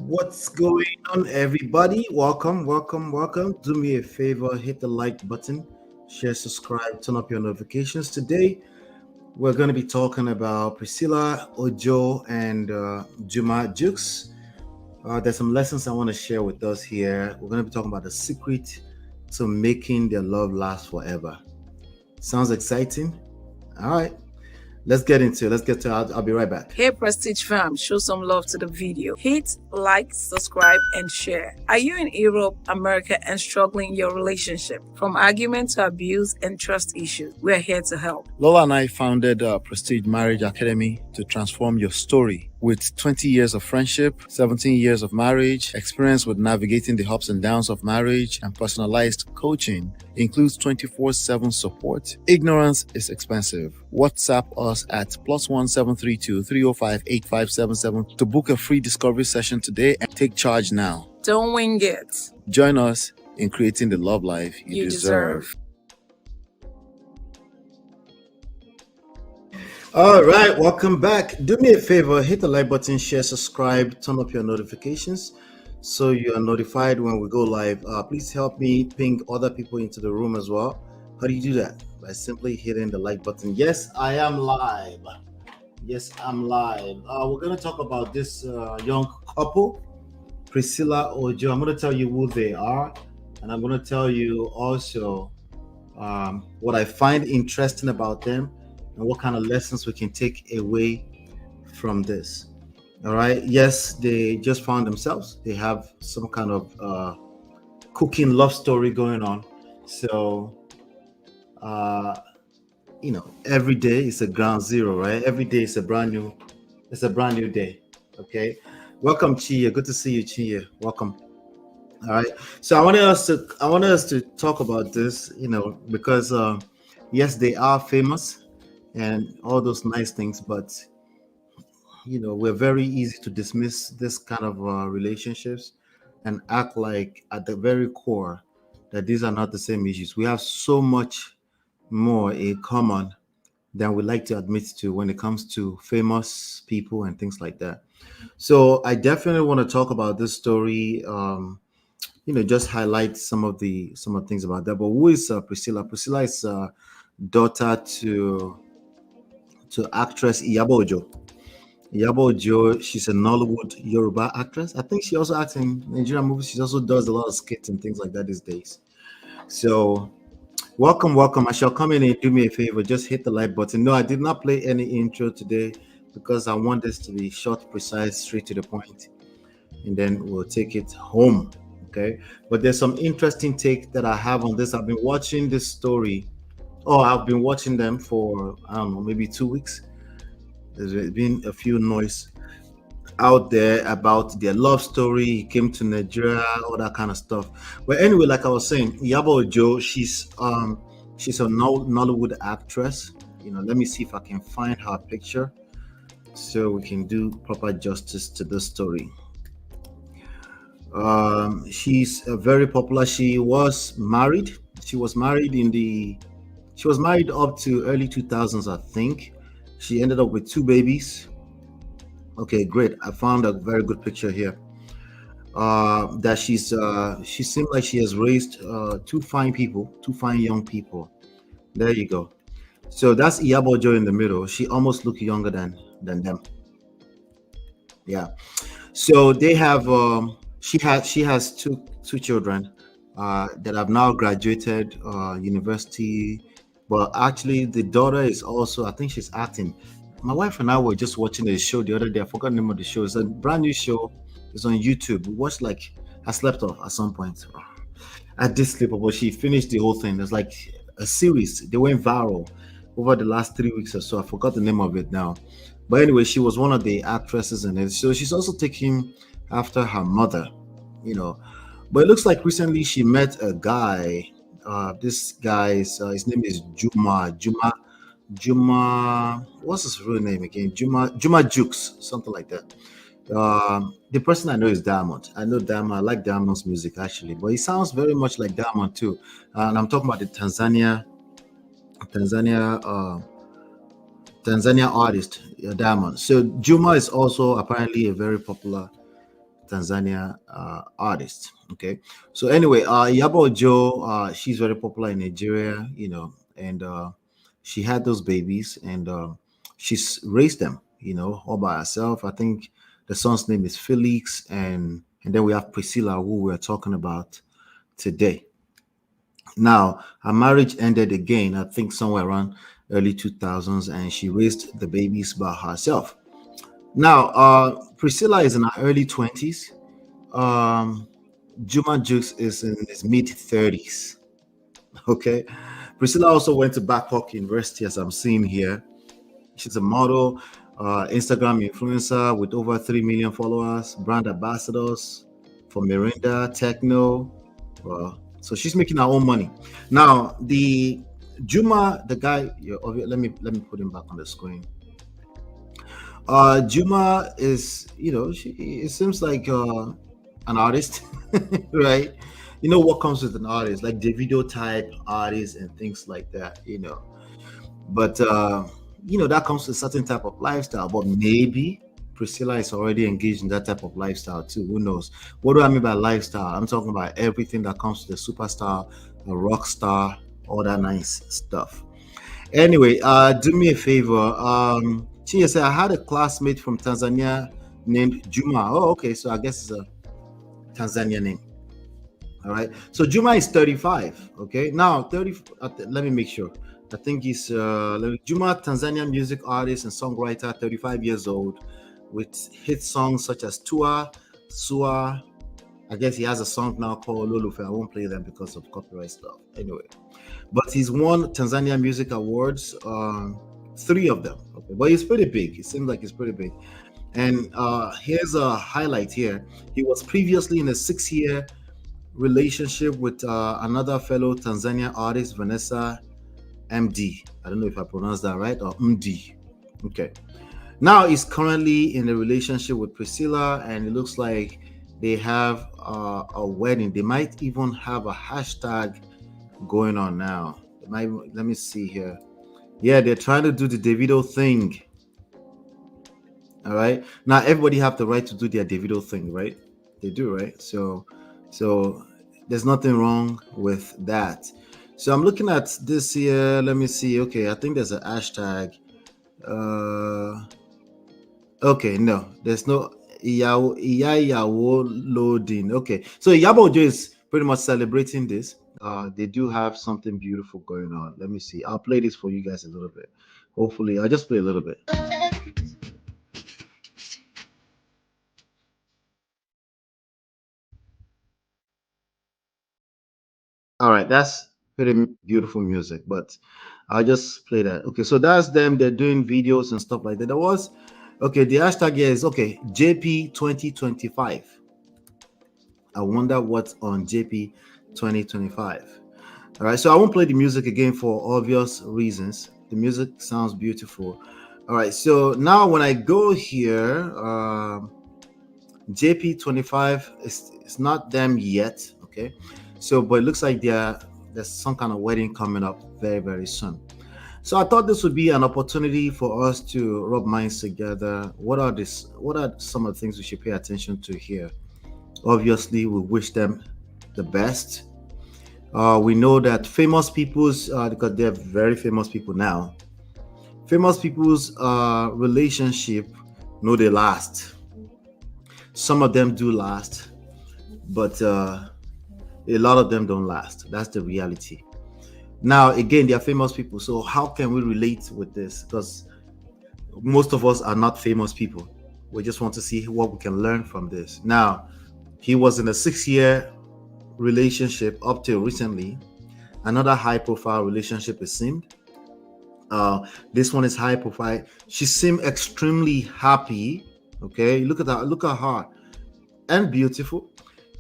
What's going on, everybody? Welcome. Do me a favor, hit the like button, share, subscribe, turn up your notifications. Today, we're going to be talking about Priscilla, Ojo, and Juma Jukes. There's some lessons I want to share with us here. We're going to be talking about the secret to making their love last forever. Sounds exciting? All right, let's get into it. Let's get to it. I'll be right back. Hey Prestige fam, show some love to the video. Hit like, subscribe, and share. Are you in Europe, America, and struggling in your relationship? From argument to abuse and trust issues, we're here to help. Lola and I founded Prestige Marriage Academy to transform your story. With 20 years of friendship, 17 years of marriage, experience with navigating the ups and downs of marriage, and personalized coaching, includes 24/7 support. Ignorance is expensive. WhatsApp us at +1 732 305 8577 to book a free discovery session today and take charge now. Don't wing it. Join us in creating the love life you deserve. All right, welcome back. Do me a favor, hit the like button, share, subscribe, turn up your notifications so you are notified when we go live. Please help me ping other people into the room as well. How do you do that? By simply hitting the like button. Yes, I am live. I'm live. We're going to talk about this young couple, Priscilla Ojo. I'm going to tell you who they are, and I'm going to tell you also what I find interesting about them and what kind of lessons we can take away from this. All right. Yes, they just found themselves. They have some kind of cooking love story going on. So, every day is a ground zero, right? Every day is a brand new day. Okay. Welcome, Chia. Good to see you, Chia. Welcome. All right. So I wanted us to talk about this, because yes, they are famous and all those nice things, but we're very easy to dismiss this kind of relationships and act like at the very core that these are not the same issues. We have so much more in common than we like to admit to when it comes to famous people and things like that. So I definitely want to talk about this story. Just highlight some of the things about that. But who is Priscilla? Priscilla is daughter to actress Iyabo Ojo. Iyabo Ojo, she's a Nollywood Yoruba actress. I think she also acts in Nigerian movies. She also does a lot of skits and things like that these days. So, welcome. I shall come in and do me a favor. Just hit the like button. No, I did not play any intro today because I want this to be short, precise, straight to the point, and then we'll take it home. Okay. But there's some interesting take that I have on this. I've been watching this story. Oh, I've been watching them for, I don't know, maybe 2 weeks. There's been a few noise out there about their love story. He came to Nigeria, all that kind of stuff. But anyway, like I was saying, Iyabo Ojo, she's a Nollywood actress. Let me see if I can find her picture so we can do proper justice to this story. She's very popular. She was married. She was married up to early 2000s, I think. She ended up with 2 babies. Okay, great. I found a very good picture here. That she seemed like she has raised 2 fine people, 2 fine young people. There you go. So that's Iyabo Ojo in the middle. She almost looks younger than them. Yeah. So they have she has two children that have now graduated university. But actually, the daughter is also, I think she's acting. My wife and I were just watching a show the other day. I forgot the name of the show. It's a brand new show. It's on YouTube. We watched I slept off at some point. I did sleep off, but she finished the whole thing. It's like a series. They went viral over the last 3 weeks or so. I forgot the name of it now. But anyway, she was one of the actresses in it. So she's also taking after her mother, But it looks like recently she met a guy. This guy's his name is Juma. What's his real name again? Juma Jukes, something like that. The person I know is Diamond. I know Diamond. I like Diamond's music actually, but he sounds very much like Diamond too. And I'm talking about the Tanzania Tanzania artist, Diamond. So Juma is also apparently a very popular Tanzania artist. Okay, so anyway, Yabo Joe, she's very popular in Nigeria, and she had those babies, and she's raised them, all by herself. I think the son's name is Felix, and then we have Priscilla, who we're talking about today. Now, her marriage ended again, I think somewhere around early 2000s, and she raised the babies by herself. Now, Priscilla is in her early 20s. Um, Juma Jukes is in his mid 30s. Okay. Priscilla also went to Babcock University, as I'm seeing here. She's a model, Instagram influencer with over 3 million followers, brand ambassadors for Mirinda, Techno. So she's making her own money. Now, the Juma, the guy, let me put him back on the screen. Juma is, it seems like an artist, right? You know what comes with an artist, like the video type artists and things like that, But that comes with a certain type of lifestyle. But maybe Priscilla is already engaged in that type of lifestyle too. Who knows? What do I mean by lifestyle? I'm talking about everything that comes to the superstar, a rock star, all that nice stuff. Anyway, do me a favor. She said I had a classmate from Tanzania named Juma. Oh, okay. So I guess it's a Tanzania name. All right. So Juma is 35. Okay. Now 30. Let me make sure. I think he's Juma, Tanzanian music artist and songwriter, 35 years old, with hit songs such as Tua, Sua. I guess he has a song now called Lulufe. I won't play them because of copyright stuff. Anyway, but he's won Tanzania Music Awards, 3 of them. Okay, but he's pretty big. It seems like he's pretty big. And here's a highlight here. He was previously in a 6-year relationship with another fellow Tanzania artist, Vanessa MD. I don't know if I pronounced that right, or MD. Okay. Now he's currently in a relationship with Priscilla, and it looks like they have a wedding. They might even have a hashtag going on now. Let me see here. Yeah, they're trying to do the Davido thing. All right. Now everybody have the right to do their Davido thing, right? They do, right? So there's nothing wrong with that. So I'm looking at this here. Let me see. Okay, I think there's a hashtag. Okay, no, there's no Iyawo loading. Okay, so Iyabo Ojo is pretty much celebrating this. They do have something beautiful going on. Let me see. I'll play this for you guys a little bit. Hopefully, I'll just play a little bit. All right, that's pretty beautiful music, but I'll just play that. Okay, so that's them. They're doing videos and stuff like that. Okay, the hashtag here is JP 2025. I wonder what's on JP 2025. All right, so I won't play the music again for obvious reasons. The music sounds beautiful. All right, so now when I go here, JP 25 it's not them yet. Okay, so but it looks like there's some kind of wedding coming up very, very soon. So I thought this would be an opportunity for us to rub minds together. What are some of the things we should pay attention to here? Obviously, we wish them the best. We know that famous people's, because they're very famous people now, famous people's relationship, they last. Some of them do last, but a lot of them don't last. That's the reality. Now, again, they are famous people. So how can we relate with this? Because most of us are not famous people. We just want to see what we can learn from this. Now, he was in a 6-year relationship up till recently. Another high-profile relationship is seemed. This one is high profile. She seemed extremely happy. Okay, look at her, and beautiful.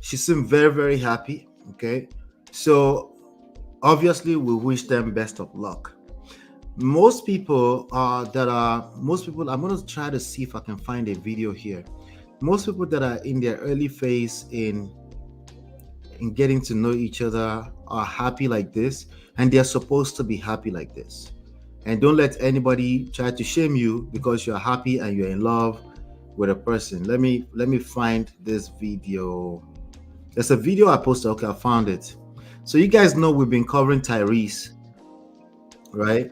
She seemed very, very happy. Okay, so obviously we wish them best of luck. Most people I'm going to try to see if I can find a video here. Most people that are in their early phase in getting to know each other are happy like this, and they're supposed to be happy like this. And don't let anybody try to shame you because you're happy and you're in love with a person. Let me find this video. There's a video I posted. Okay, I found it. So you guys know we've been covering Tyrese, right?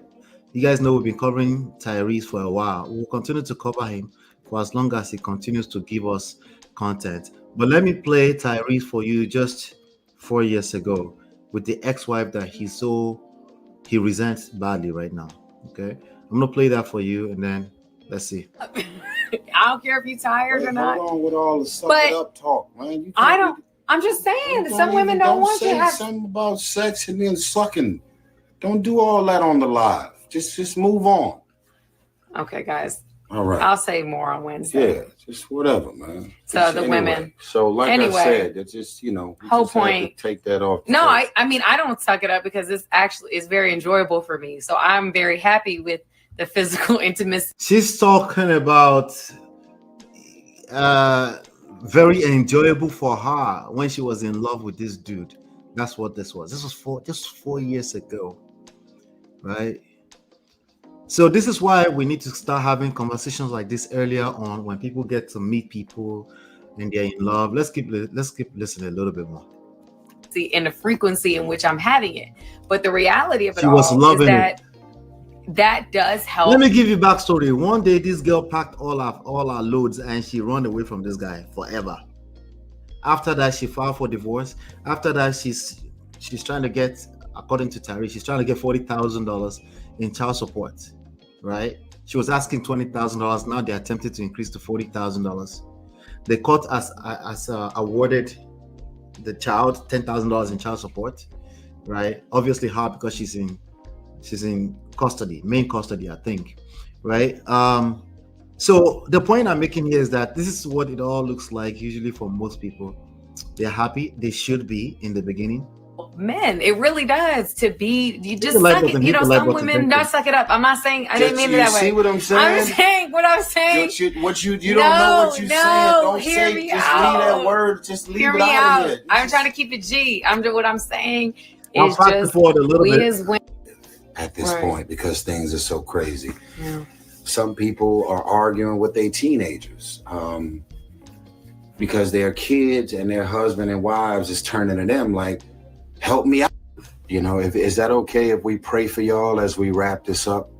You guys know we've been covering Tyrese for a while. We'll continue to cover him for as long as he continues to give us content. But let me play Tyrese for you just 4 years ago with the ex-wife that he resents badly right now. Okay, I'm gonna play that for you, and then let's see. I don't care if you're tired or not. Hold on with all the suck it up talk, man. I'm just saying, some women don't want you to have something about sex and then sucking. Don't do all that on the live. Just move on. Okay, guys. All right. I'll say more on Wednesday. Yeah, just whatever, man. So the women. So like I said, it's just, whole point. Take that off. No, I mean, I don't suck it up because this actually is very enjoyable for me. So I'm very happy with the physical intimacy. She's talking about very enjoyable for her when she was in love with this dude. That's what this was. This was just 4 years ago, right? So this is why we need to start having conversations like this earlier on when people get to meet people and they're in love. Let's keep listening a little bit more. In the frequency in which I'm having it, but the reality of it She was loving is that that does help. Let me give you backstory. One day, this girl packed all our loads and she ran away from this guy forever. After that, she filed for divorce. After that, she's trying to get, according to Tyrese, she's trying to get $40,000 in child support. Right? She was asking $20,000. Now they're attempting to increase to $40,000. The court has awarded the child $10,000 in child support. Right? Obviously hard because she's in custody, main custody, I think. Right? So the point I'm making here is that this is what it all looks like usually for most people. They're happy. They should be in the beginning. Men, it really does to be. You just suck it. Some women don't suck it up. I'm not saying I didn't mean it that way. See what I'm saying? I'm saying what I'm saying. You don't know what you're saying. Don't say. Just leave that word. Just leave it out of it. I'm trying to keep it G. What I'm saying I'll is just we as women at this point because things are so crazy. Yeah. Some people are arguing with their teenagers because their kids and their husband and wives is turning to them like, help me out. Is that okay if we pray for y'all as we wrap this up?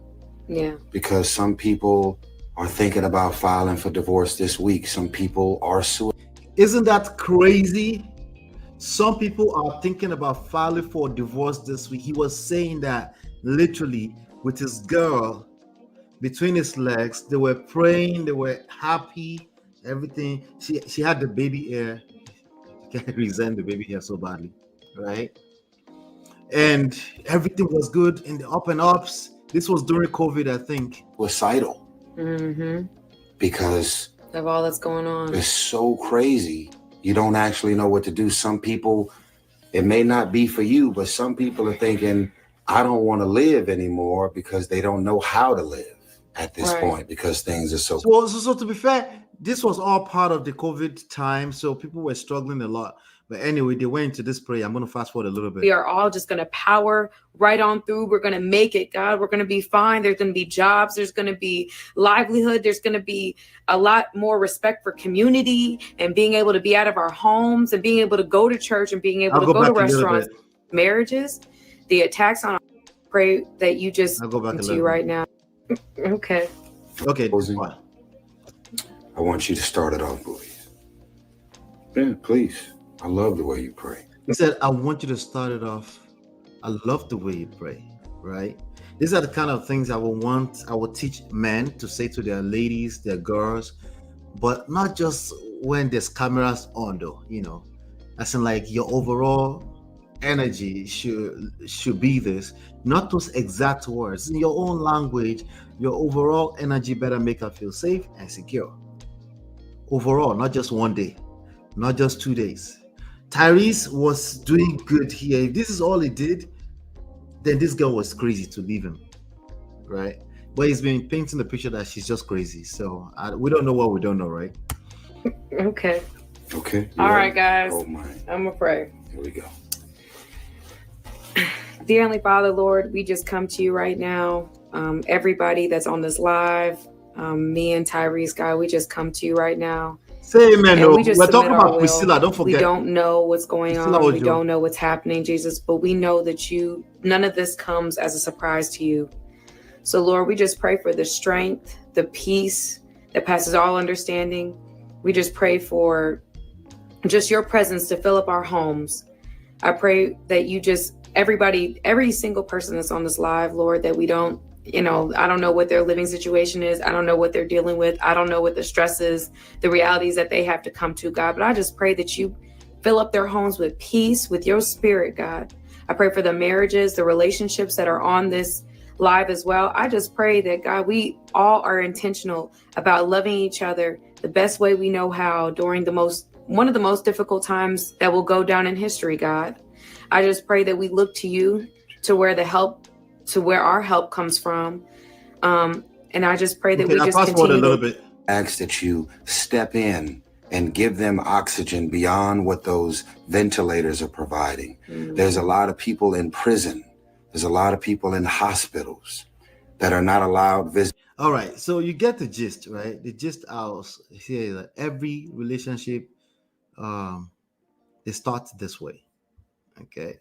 Yeah. Because some people are thinking about filing for divorce this week. Some people are suing. Isn't that crazy? Some people are thinking about filing for divorce this week. He was saying that literally with his girl between his legs. They were praying. They were happy. Everything. She had the baby hair. I can't resent the baby hair so badly, right? And everything was good in the up and ups. This was during COVID, I think. Suicidal. Mm-hmm. Because of all that's going on. It's so crazy. You don't actually know what to do. Some people, it may not be for you, but some people are thinking, I don't want to live anymore because they don't know how to live at this point because things are so. So to be fair, this was all part of the COVID time. So people were struggling a lot. But anyway, they went into this prayer. I'm going to fast forward a little bit. We are all just going to power right on through. We're going to make it, God. We're going to be fine. There's going to be jobs. There's going to be livelihood. There's going to be a lot more respect for community and being able to be out of our homes and being able to go to church and being able to go to restaurants, marriages, the attacks on. Pray that you just I'll go back to you right now. Okay. Okay. I want you to start it off, please. Yeah, please. I love the way you pray. He said, I want you to start it off. I love the way you pray, right? These are the kind of things I will teach men to say to their ladies, their girls, but not just when there's cameras on though, as in like your overall energy should be this, not those exact words. In your own language, your overall energy better make her feel safe and secure. Overall, not just one day, not just 2 days. Tyrese was doing good here. If this is all he did, then this girl was crazy to leave him, right? But he's been painting the picture that she's just crazy. So we don't know what we don't know, right? Okay. Okay. All right, guys. Oh my. I'm gonna pray. Here we go. Dear Heavenly Father, Lord, we just come to you right now. Everybody that's on this live, Me and Tyrese, God, we just come to you right now. Say amen. And we just We're submit talking our about will. Priscilla. Don't We forget. don't know what's going Priscilla on. We Ojo. don't know what's happening, Jesus, but we know that none of this comes as a surprise to you. So, Lord, we just pray for the strength, the peace that passes all understanding. We just pray for just your presence to fill up our homes. I pray that you just, every single person that's on this live, Lord, that we don't, I don't know what their living situation is. I don't know what they're dealing with. I don't know what the stress is, the realities that they have to come to, God. But I just pray that you fill up their homes with peace, with your spirit, God. I pray for the marriages, the relationships that are on this live as well. I just pray that, God, we all are intentional about loving each other the best way we know how during one of the most difficult times that will go down in history, God. I just pray that we look to you to where our help comes from. And I just pray that we just continue a little bit. Ask that you step in and give them oxygen beyond what those ventilators are providing. There's a lot of people in prison. There's a lot of people in hospitals that are not allowed visit. All right, so you get the gist, right? The gist out here is that every relationship, they start this way, okay?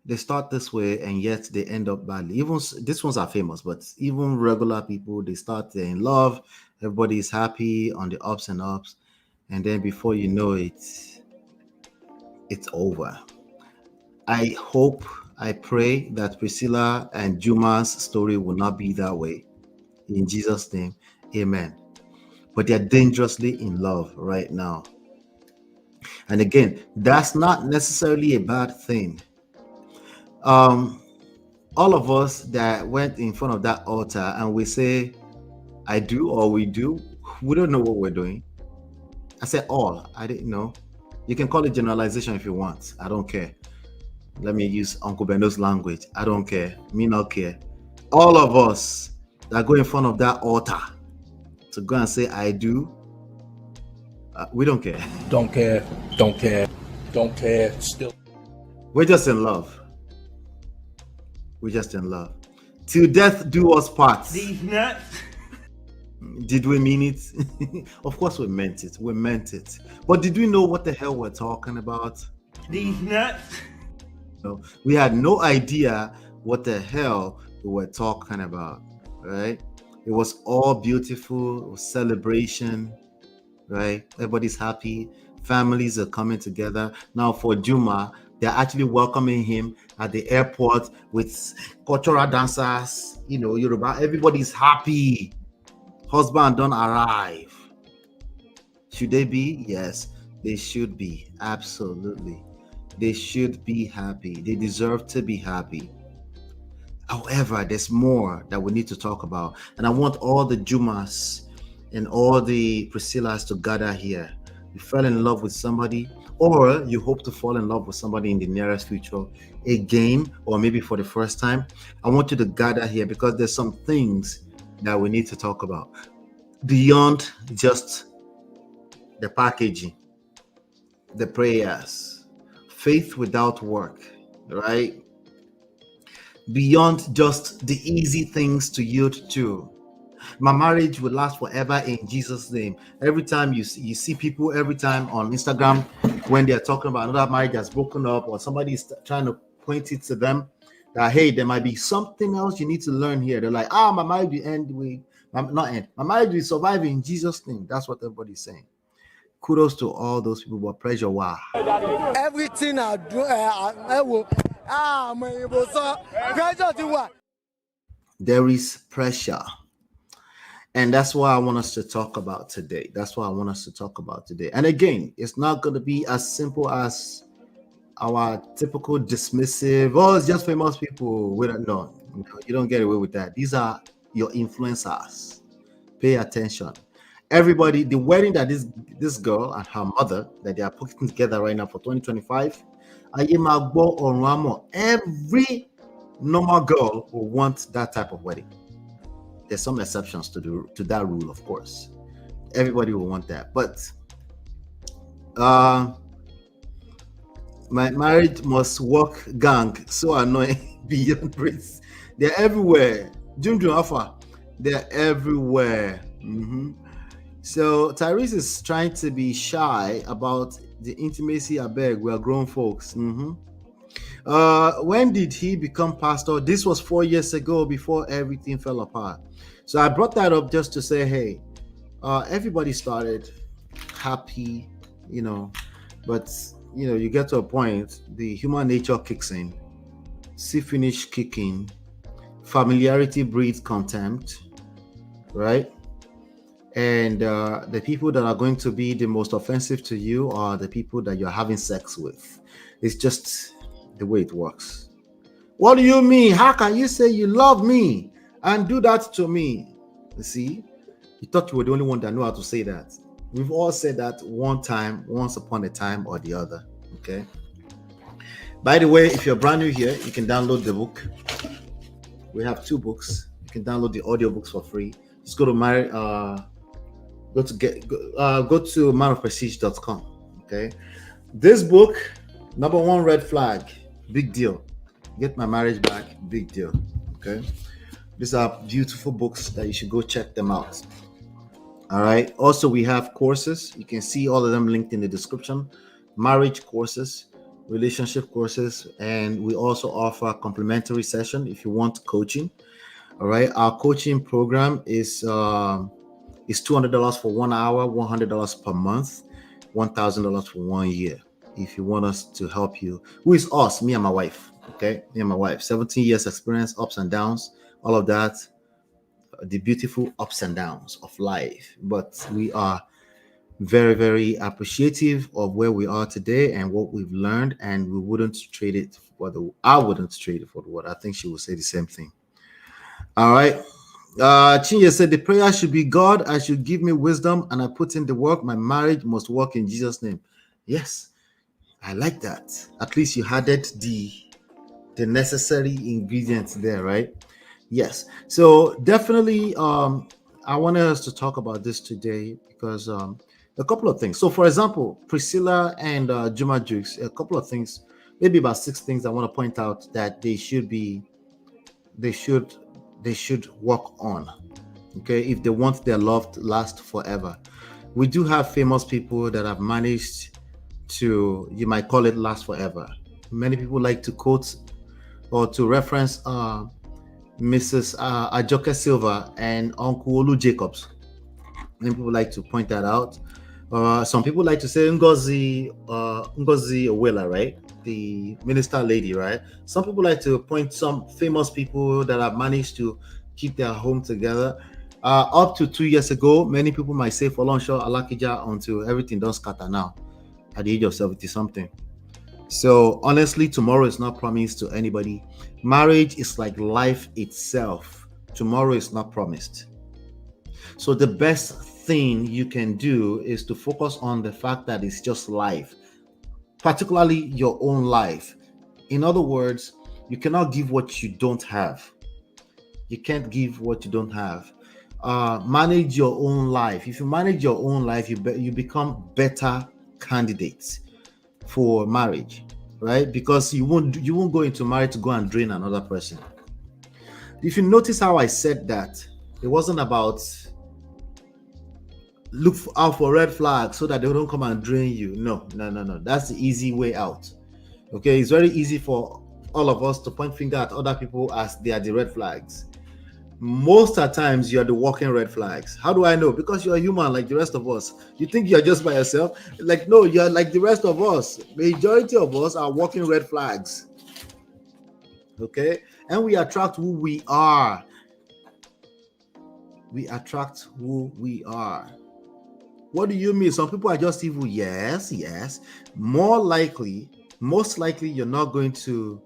They start this way, and yet they end up badly. Even these ones are famous, but even regular people, they're in love. Everybody is happy on the ups and ups, and then before you know it, it's over. I pray that Priscilla and Juma's story will not be that way. In Jesus' name, amen. But they're dangerously in love right now. And again, that's not necessarily a bad thing. All of us that went in front of that altar and we say, I do, or we do, we don't know what we're doing. I said all, I didn't know. You can call it generalization if you want. I don't care. Let me use Uncle Bendo's language. I don't care. Me not care. All of us that go in front of that altar to go and say, I do, we don't care. Don't care. Don't care. Don't care. Still. We're just in love. We're just in love. Till death do us part. These nuts. Did we mean it? Of course we meant it. We meant it. But did we know what the hell we're talking about? These nuts. No, we had no idea what the hell we were talking about, right? It was all beautiful. It was celebration, right? Everybody's happy. Families are coming together. Now for Juma, they're actually welcoming him at the airport with cultural dancers, Yoruba. Everybody's happy. Husband don't arrive. Should they be? Yes, they should be. Absolutely. They should be happy. They deserve to be happy. However, there's more that we need to talk about. And I want all the Jumas and all the Priscillas to gather here. You fell in love with somebody, or you hope to fall in love with somebody in the nearest future again, or maybe for the first time. I want you to gather here because there's some things that we need to talk about beyond just the packaging, the prayers, faith without work, right? Beyond just the easy things to yield to. My marriage will last forever in Jesus' name. Every time you see people, every time on Instagram, when they're talking about another marriage that's broken up, or somebody is trying to point it to them, that hey, there might be something else you need to learn here. They're like, my marriage will end with, not end. My marriage will survive in Jesus' name. That's what everybody's saying. Kudos to all those people, but pressure, wow. Everything I do, I will. There is pressure. And that's what I want us to talk about today. And again, it's not going to be as simple as our typical dismissive, it's just famous people. We don't know. You don't get away with that. These are your influencers. Pay attention. Everybody, the wedding that this girl and her mother that they are putting together right now for 2025, every normal girl will want that type of wedding. There's some exceptions to that rule, of course. Everybody will want that. But my marriage must work gang so annoying beyond praise. They're everywhere. Jum Alpha. They're everywhere. So Tyrese is trying to be shy about the intimacy. I beg, we are grown folks. When did he become pastor? This was 4 years ago, before everything fell apart. So I brought that up just to say, hey, everybody started happy, but you get to a point, the human nature kicks in, see finish kicking, familiarity breeds contempt, right? And the people that are going to be the most offensive to you are the people that you're having sex with. It's just the way it works. What do you mean? How can you say you love me and do that to me? You see, you thought you were the only one that knew how to say that. We've all said that one time, once upon a time or the other. Okay. By the way, if you're brand new here, you can download the book. We have 2 books. You can download the audiobooks for free. Just go to go to manofprestige.com. Okay. This book, number 1 red flag, big deal. Get my marriage back, big deal. Okay. These are beautiful books that you should go check them out. All right. Also, we have courses. You can see all of them linked in the description. Marriage courses, relationship courses, and we also offer a complimentary session if you want coaching. All right. Our coaching program is $200 for 1 hour, $100 per month, $1,000 for 1 year. If you want us to help you, who is us? Me and my wife. Okay, me and my wife, 17 years experience, ups and downs, all of that, the beautiful ups and downs of life. But we are very, very appreciative of where we are today and what we've learned, and we wouldn't trade it for I wouldn't trade it for the world. I think she will say the same thing. All right. Chinye said the prayer should be, God, I should give me wisdom and I put in the work. My marriage must work in Jesus' name. Yes, I like that. At least you added the necessary ingredients there, right? Yes. So definitely, I wanted us to talk about this today because a couple of things. So, for example, Priscilla and Juma Jukes, a couple of things, maybe about 6 things I want to point out that they should work on. Okay, if they want their love to last forever. We do have famous people that have managed to, you might call it, last forever. Many people like to quote or to reference Mrs. Ajoke Silva and Uncle Olu Jacobs. Many people like to point that out. Some people like to say Ngozi Owela, right? The minister lady, right? Some people like to point some famous people that have managed to keep their home together. Up to 2 years ago, many people might say Folonsho Alakija until everything does scatter now at the age of 70 something. So honestly, tomorrow is not promised to anybody. Marriage is like life itself. Tomorrow is not promised. So the best thing you can do is to focus on the fact that it's just life, particularly your own life. In other words, you cannot give what you don't have. You can't give what you don't have. Manage your own life. If you manage your own life, you become better candidates for marriage, right? Because you won't go into marriage to go and drain another person. If you notice how I said that, it wasn't about look out for red flags so that they don't come and drain you. No. That's the easy way out. Okay, it's very easy for all of us to point finger at other people as they are the red flags. Most of the times you are the walking red flags. How do I know? Because you're a human like the rest of us. You think you're just by yourself? Like, no, you're like the rest of us. Majority of us are walking red flags. Okay, and we attract who we are. We attract who we are. What do you mean? Some people are just evil. Yes. Most likely, you're not going to.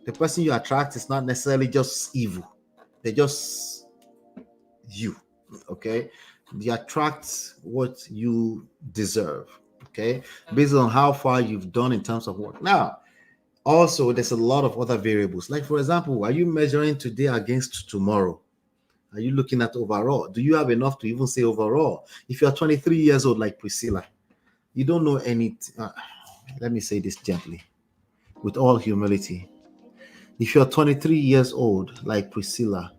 The person you attract is not necessarily just evil. They're just you. Okay, they attract what you deserve. Okay, based on how far you've done in terms of work. Now, also, there's a lot of other variables. Like, for example, are you measuring today against tomorrow? Are you looking at overall? Do you have enough to even say overall? If you're 23 years old, like Priscilla, you don't know any. Let me say this gently, with all humility. If you're 23 years old, like Priscilla,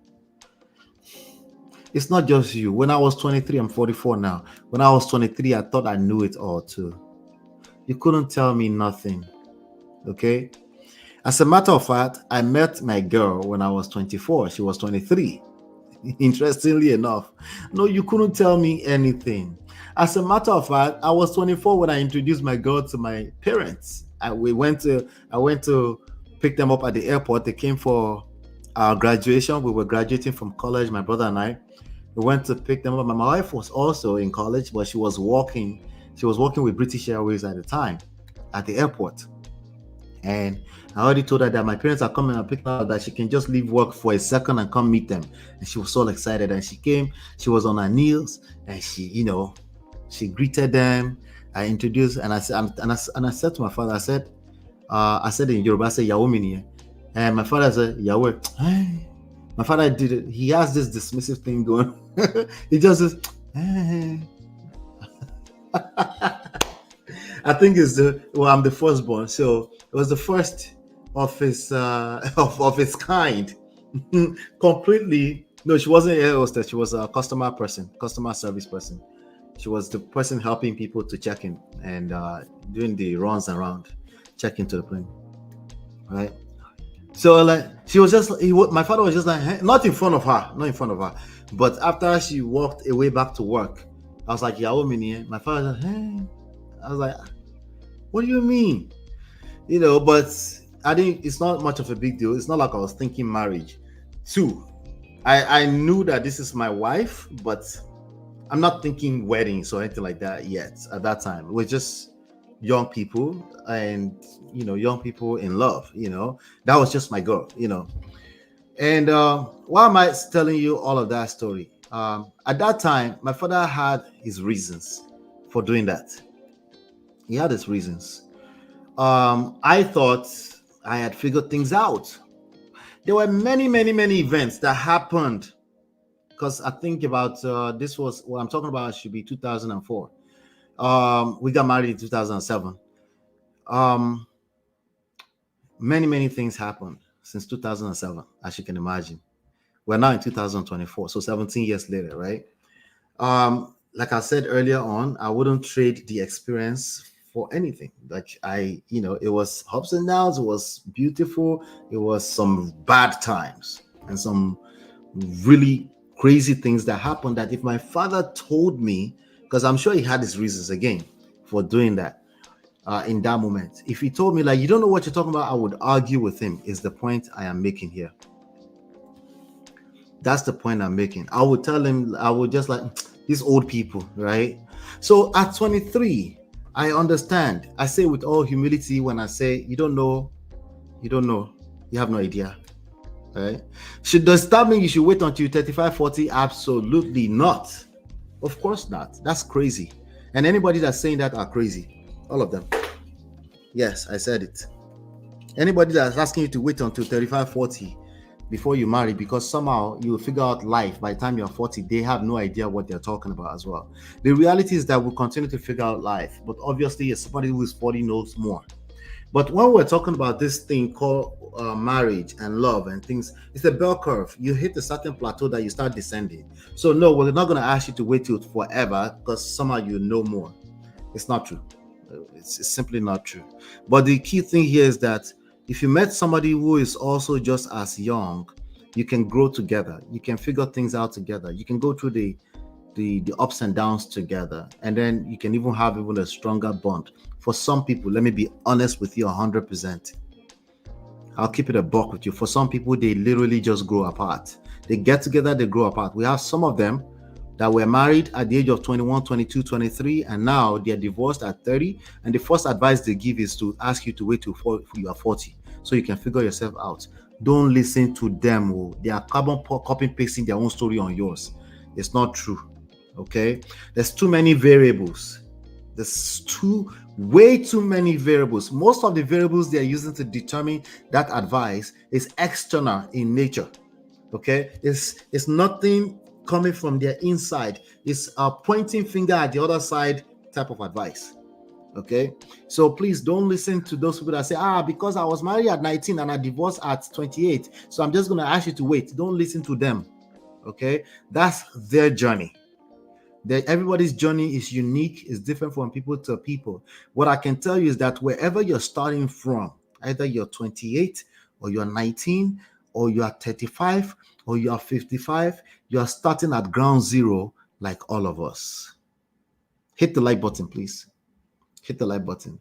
It's not just you. When I was 23, I'm 44 now. When I was 23, I thought I knew it all too. You couldn't tell me nothing. Okay. As a matter of fact, I met my girl when I was 24. She was 23. Interestingly enough, no, you couldn't tell me anything. As a matter of fact, I was 24 when I introduced my girl to my parents. I went to pick them up at the airport. They came for our graduation. We were graduating from college, my brother and I. We went to pick them up. My wife was also in college, but she was working with British Airways at the time at the airport. And I already told her that my parents are coming and picking her, that she can just leave work for a second and come meet them. And she was so excited. And she came, she was on her knees, and she greeted them. I introduced, and I said to my father, I said in Yoruba, I said, Yawomini. And my father said, Yahweh. My father did it. He has this dismissive thing going. He just says, hey. I think I'm the firstborn, so it was the first of his of its kind. Completely. No, she wasn't an air hostess. She was a customer service person. She was the person helping people to check in and doing the runs around, check into the plane, right? So like she was just, my father was just like, hey, not in front of her, but after she walked away back to work, I was like, Yawomini. My father was like, hey. I was like, what do you mean? But I think it's not much of a big deal. It's not like I was thinking marriage. Two, I knew that this is my wife, but I'm not thinking weddings or anything like that yet at that time. We're just young people and, young people in love, that was just my girl, And why am I telling you all of that story? At that time, my father had his reasons for doing that. He had his reasons. I thought I had figured things out. There were many, many, many events that happened, because I think about this was what I'm talking about. Should be 2004. We got married in 2007. Many, many things happened since 2007, as you can imagine. We're now in 2024, so 17 years later, right? Like I said earlier on, I wouldn't trade the experience for anything. Like it was ups and downs. It was beautiful. It was some bad times and some really crazy things that happened that if my father told me, because I'm sure he had his reasons again for doing that in that moment. If he told me like, you don't know what you're talking about, I would argue with him, is the point I am making here. That's the point I'm making. I would tell him, I would just like, these old people, right? So at 23, I understand. I say with all humility when I say, you don't know, you have no idea, right? Does that mean you should wait until 35, 40? Absolutely not. Of course not. That's crazy. And anybody that's saying that are crazy. All of them. Yes, I said it. Anybody that's asking you to wait until 35, 40 before you marry, because somehow you'll figure out life by the time you're 40, they have no idea what they're talking about as well. The reality is that we'll continue to figure out life, but obviously somebody who is 40 knows more. But when we're talking about this thing called marriage and love and things, it's a bell curve. You hit a certain plateau that you start descending. So no, we're not going to ask you to wait till forever because somehow you know more. It's not true. It's simply not true. But the key thing here is that if you met somebody who is also just as young, you can grow together. You can figure things out together. You can go through the ups and downs together. And then you can even have even a stronger bond. For some people, let me be honest with you 100%. I'll keep it a buck with you. For some people, they literally just grow apart. They get together, they grow apart. We have some of them that were married at the age of 21, 22, 23, and now they're divorced at 30. And the first advice they give is to ask you to wait till you are 40 so you can figure yourself out. Don't listen to them. They are copy pasting their own story on yours. It's not true. Okay? There's too many variables. There's way too many variables. Most of the variables they're using to determine that advice is external in nature. Okay? It's nothing coming from their inside. It's a pointing finger at the other side type of advice. Okay, so please don't listen to those people that say, because I was married at 19 and I divorced at 28, so I'm just going to ask you to wait. Don't listen to them. Okay, that's their journey. Everybody's journey is unique, is different from people to people. What I can tell you is that wherever you're starting from, either you're 28 or you're 19 or you are 35 or you are 55, you're starting at ground zero like all of us. Hit the like button, please. Hit the like button.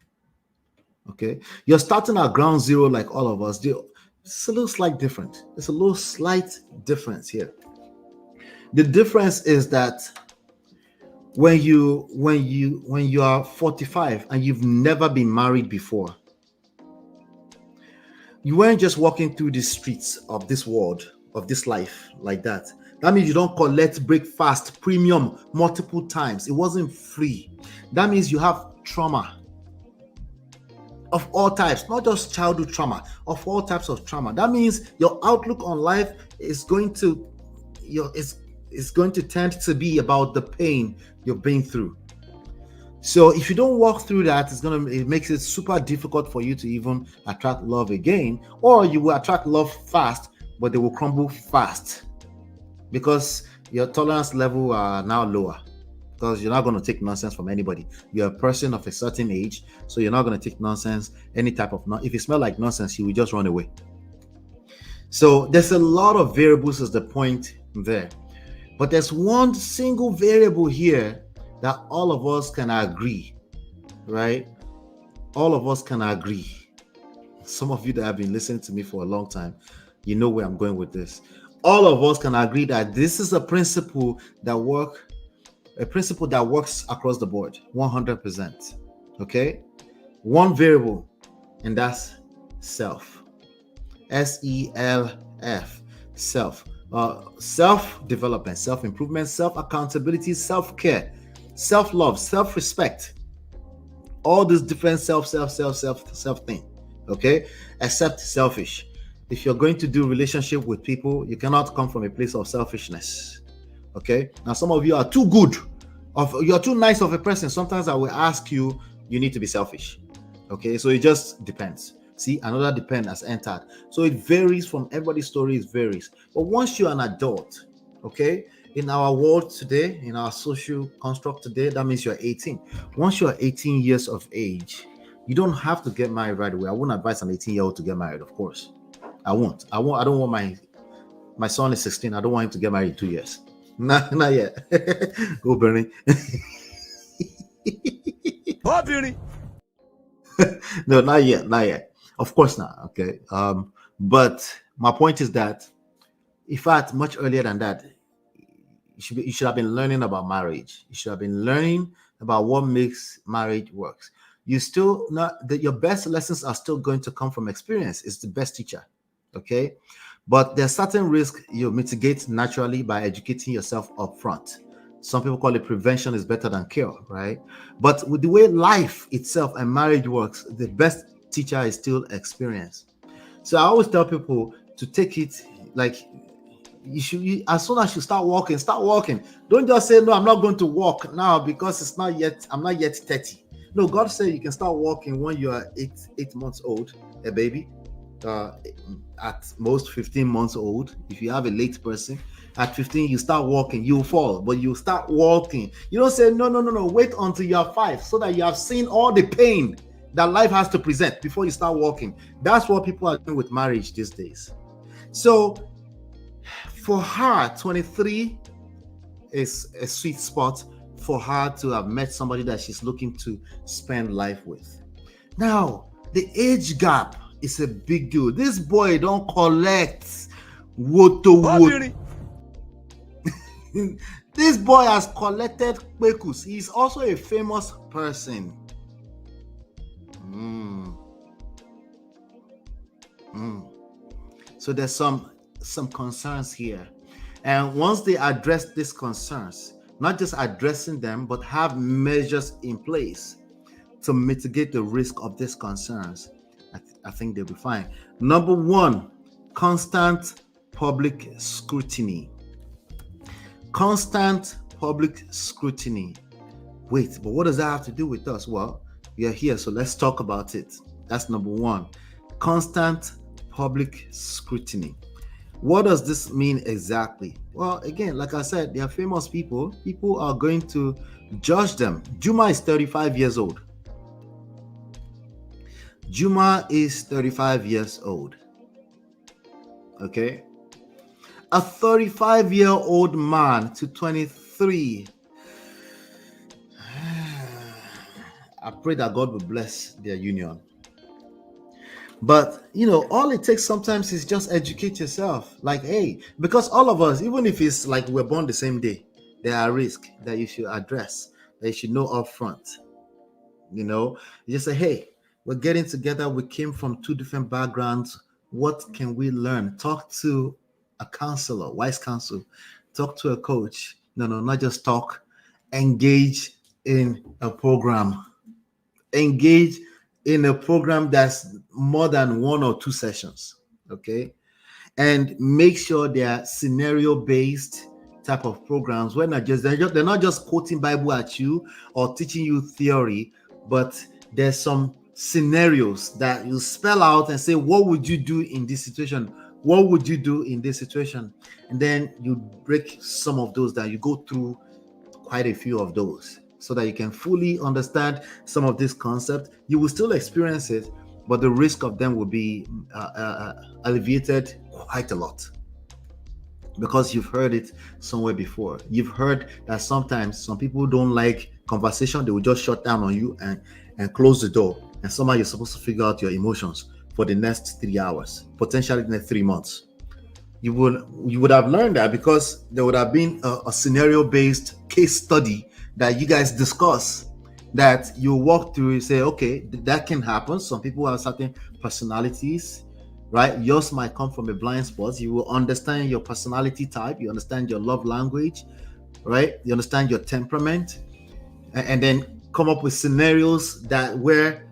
Okay, you're starting at ground zero like all of us. It's a little slight different. It's a little slight difference here. The difference is that when you are 45 and you've never been married before, you weren't just walking through the streets of this world, of this life like that. That means you don't collect breakfast premium multiple times. It wasn't free. That means you have trauma of all types, not just childhood trauma, of all types of trauma. That means your outlook on life is going to tend to be about the pain you've been through. So if you don't walk through that, it makes it super difficult for you to even attract love again, or you will attract love fast, but they will crumble fast because your tolerance level are now lower. Because you're not going to take nonsense from anybody. You're a person of a certain age, so you're not going to take nonsense, any type of if you smell like nonsense, you will just run away. So there's a lot of variables is the point there. But there's one single variable here that all of us can agree, right? All of us can agree. Some of you that have been listening to me for a long time, you know where I'm going with this. All of us can agree that this is a principle that works across the board, 100%. Okay? One variable, and that's self. SELF. Self. Self-development, self-improvement, self-accountability, self-care, self-love, self-respect. All these different self thing. Okay? Except selfish. If you're going to do relationship with people, you cannot come from a place of selfishness. Okay, now some of you are too good, you're too nice of a person. Sometimes I will ask you need to be selfish. Okay, so it just depends. See, another depend has entered. So it varies from everybody's story, it varies. But once you're an adult, okay, in our world today, in our social construct today, that means you're 18. Once you're 18 years of age, you don't have to get married right away. I wouldn't advise an 18-year-old to get married, of course. I don't want my son is 16. I don't want him to get married in 2 years. Not yet. Go Bernie. Oh, Bernie. No, not yet. Of course not. Okay. But my point is that, in fact, much earlier than that, you should have been learning about marriage. You should have been learning about what makes marriage works. You still not that your best lessons are still going to come from experience. It's the best teacher. Okay. But there's certain risk you mitigate naturally by educating yourself up front. Some people call it prevention is better than cure, right? But with the way life itself and marriage works, the best teacher is still experience. So I always tell people to take it like as soon as you start walking, start walking. Don't just say, no, I'm not going to walk now because I'm not yet 30. No, God said you can start walking when you are 8 months old, a baby. At most 15 months old. If you have a late person, at 15 you start walking, you'll fall, but you start walking. You don't say no, wait until you are 5 so that you have seen all the pain that life has to present before you start walking. That's what people are doing with marriage these days. So for her, 23 is a sweet spot for her to have met somebody that she's looking to spend life with. Now the age gap is a big deal. This boy don't collect wood to wood. This boy has collected kwekus. He's also a famous person. So there's some concerns here. And once they address these concerns, not just addressing them, but have measures in place to mitigate the risk of these concerns, I think they'll be fine. Number one, constant public scrutiny. Constant public scrutiny. Wait, but what does that have to do with us? Well, we are here, so let's talk about it. That's number one. Constant public scrutiny. What does this mean exactly? Well, again, like I said, they are famous people. People are going to judge them. Juma is 35 years old. Juma is 35 years old. Okay. A 35-year-old man to 23. I pray that God will bless their union. But all it takes sometimes is just educate yourself. Like, hey, because all of us, even if it's like we're born the same day, there are risks that you should address, that you should know up front. You just say, hey, we're getting together. We came from two different backgrounds. What can we learn? Talk to a counselor, wise counsel. Talk to a coach. No, not just talk. Engage in a program. Engage in a program that's more than 1 or 2 sessions. Okay. And make sure they are scenario-based type of programs. They're not just quoting Bible at you or teaching you theory, but there's some scenarios that you spell out and say, what would you do in this situation? What would you do in this situation? And then you break some of those down. You go through quite a few of those so that you can fully understand some of this concept. You will still experience it, but the risk of them will be alleviated quite a lot, because you've heard it somewhere before. You've heard that sometimes some people don't like conversation. They will just shut down on you and close the door. And somehow you're supposed to figure out your emotions for the next 3 hours, potentially the next 3 months. You would have learned that because there would have been a scenario-based case study that you guys discuss, that you walk through and say, okay, that can happen. Some people have certain personalities, right? Yours might come from a blind spot. You will understand your personality type. You understand your love language, right? You understand your temperament, and then come up with scenarios that where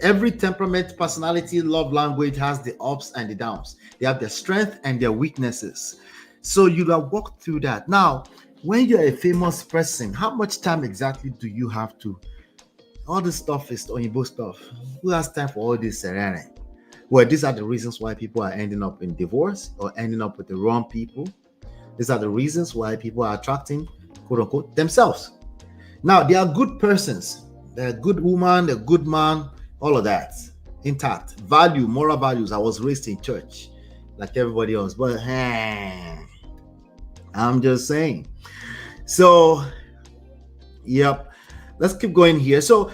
every temperament, personality, love language has the ups and the downs. They have their strength and their weaknesses. So you have walked through that. Now, when you're a famous person, how much time exactly do you have to? All this stuff is Oyinbo stuff. Who has time for all this serene? Well, these are the reasons why people are ending up in divorce or ending up with the wrong people. These are the reasons why people are attracting, quote unquote, themselves. Now, they are good persons. They're a good woman, they're a good man, all of that intact. Value, moral values. I was raised in church like everybody else, but I'm just saying. So, yep. Let's keep going here. So,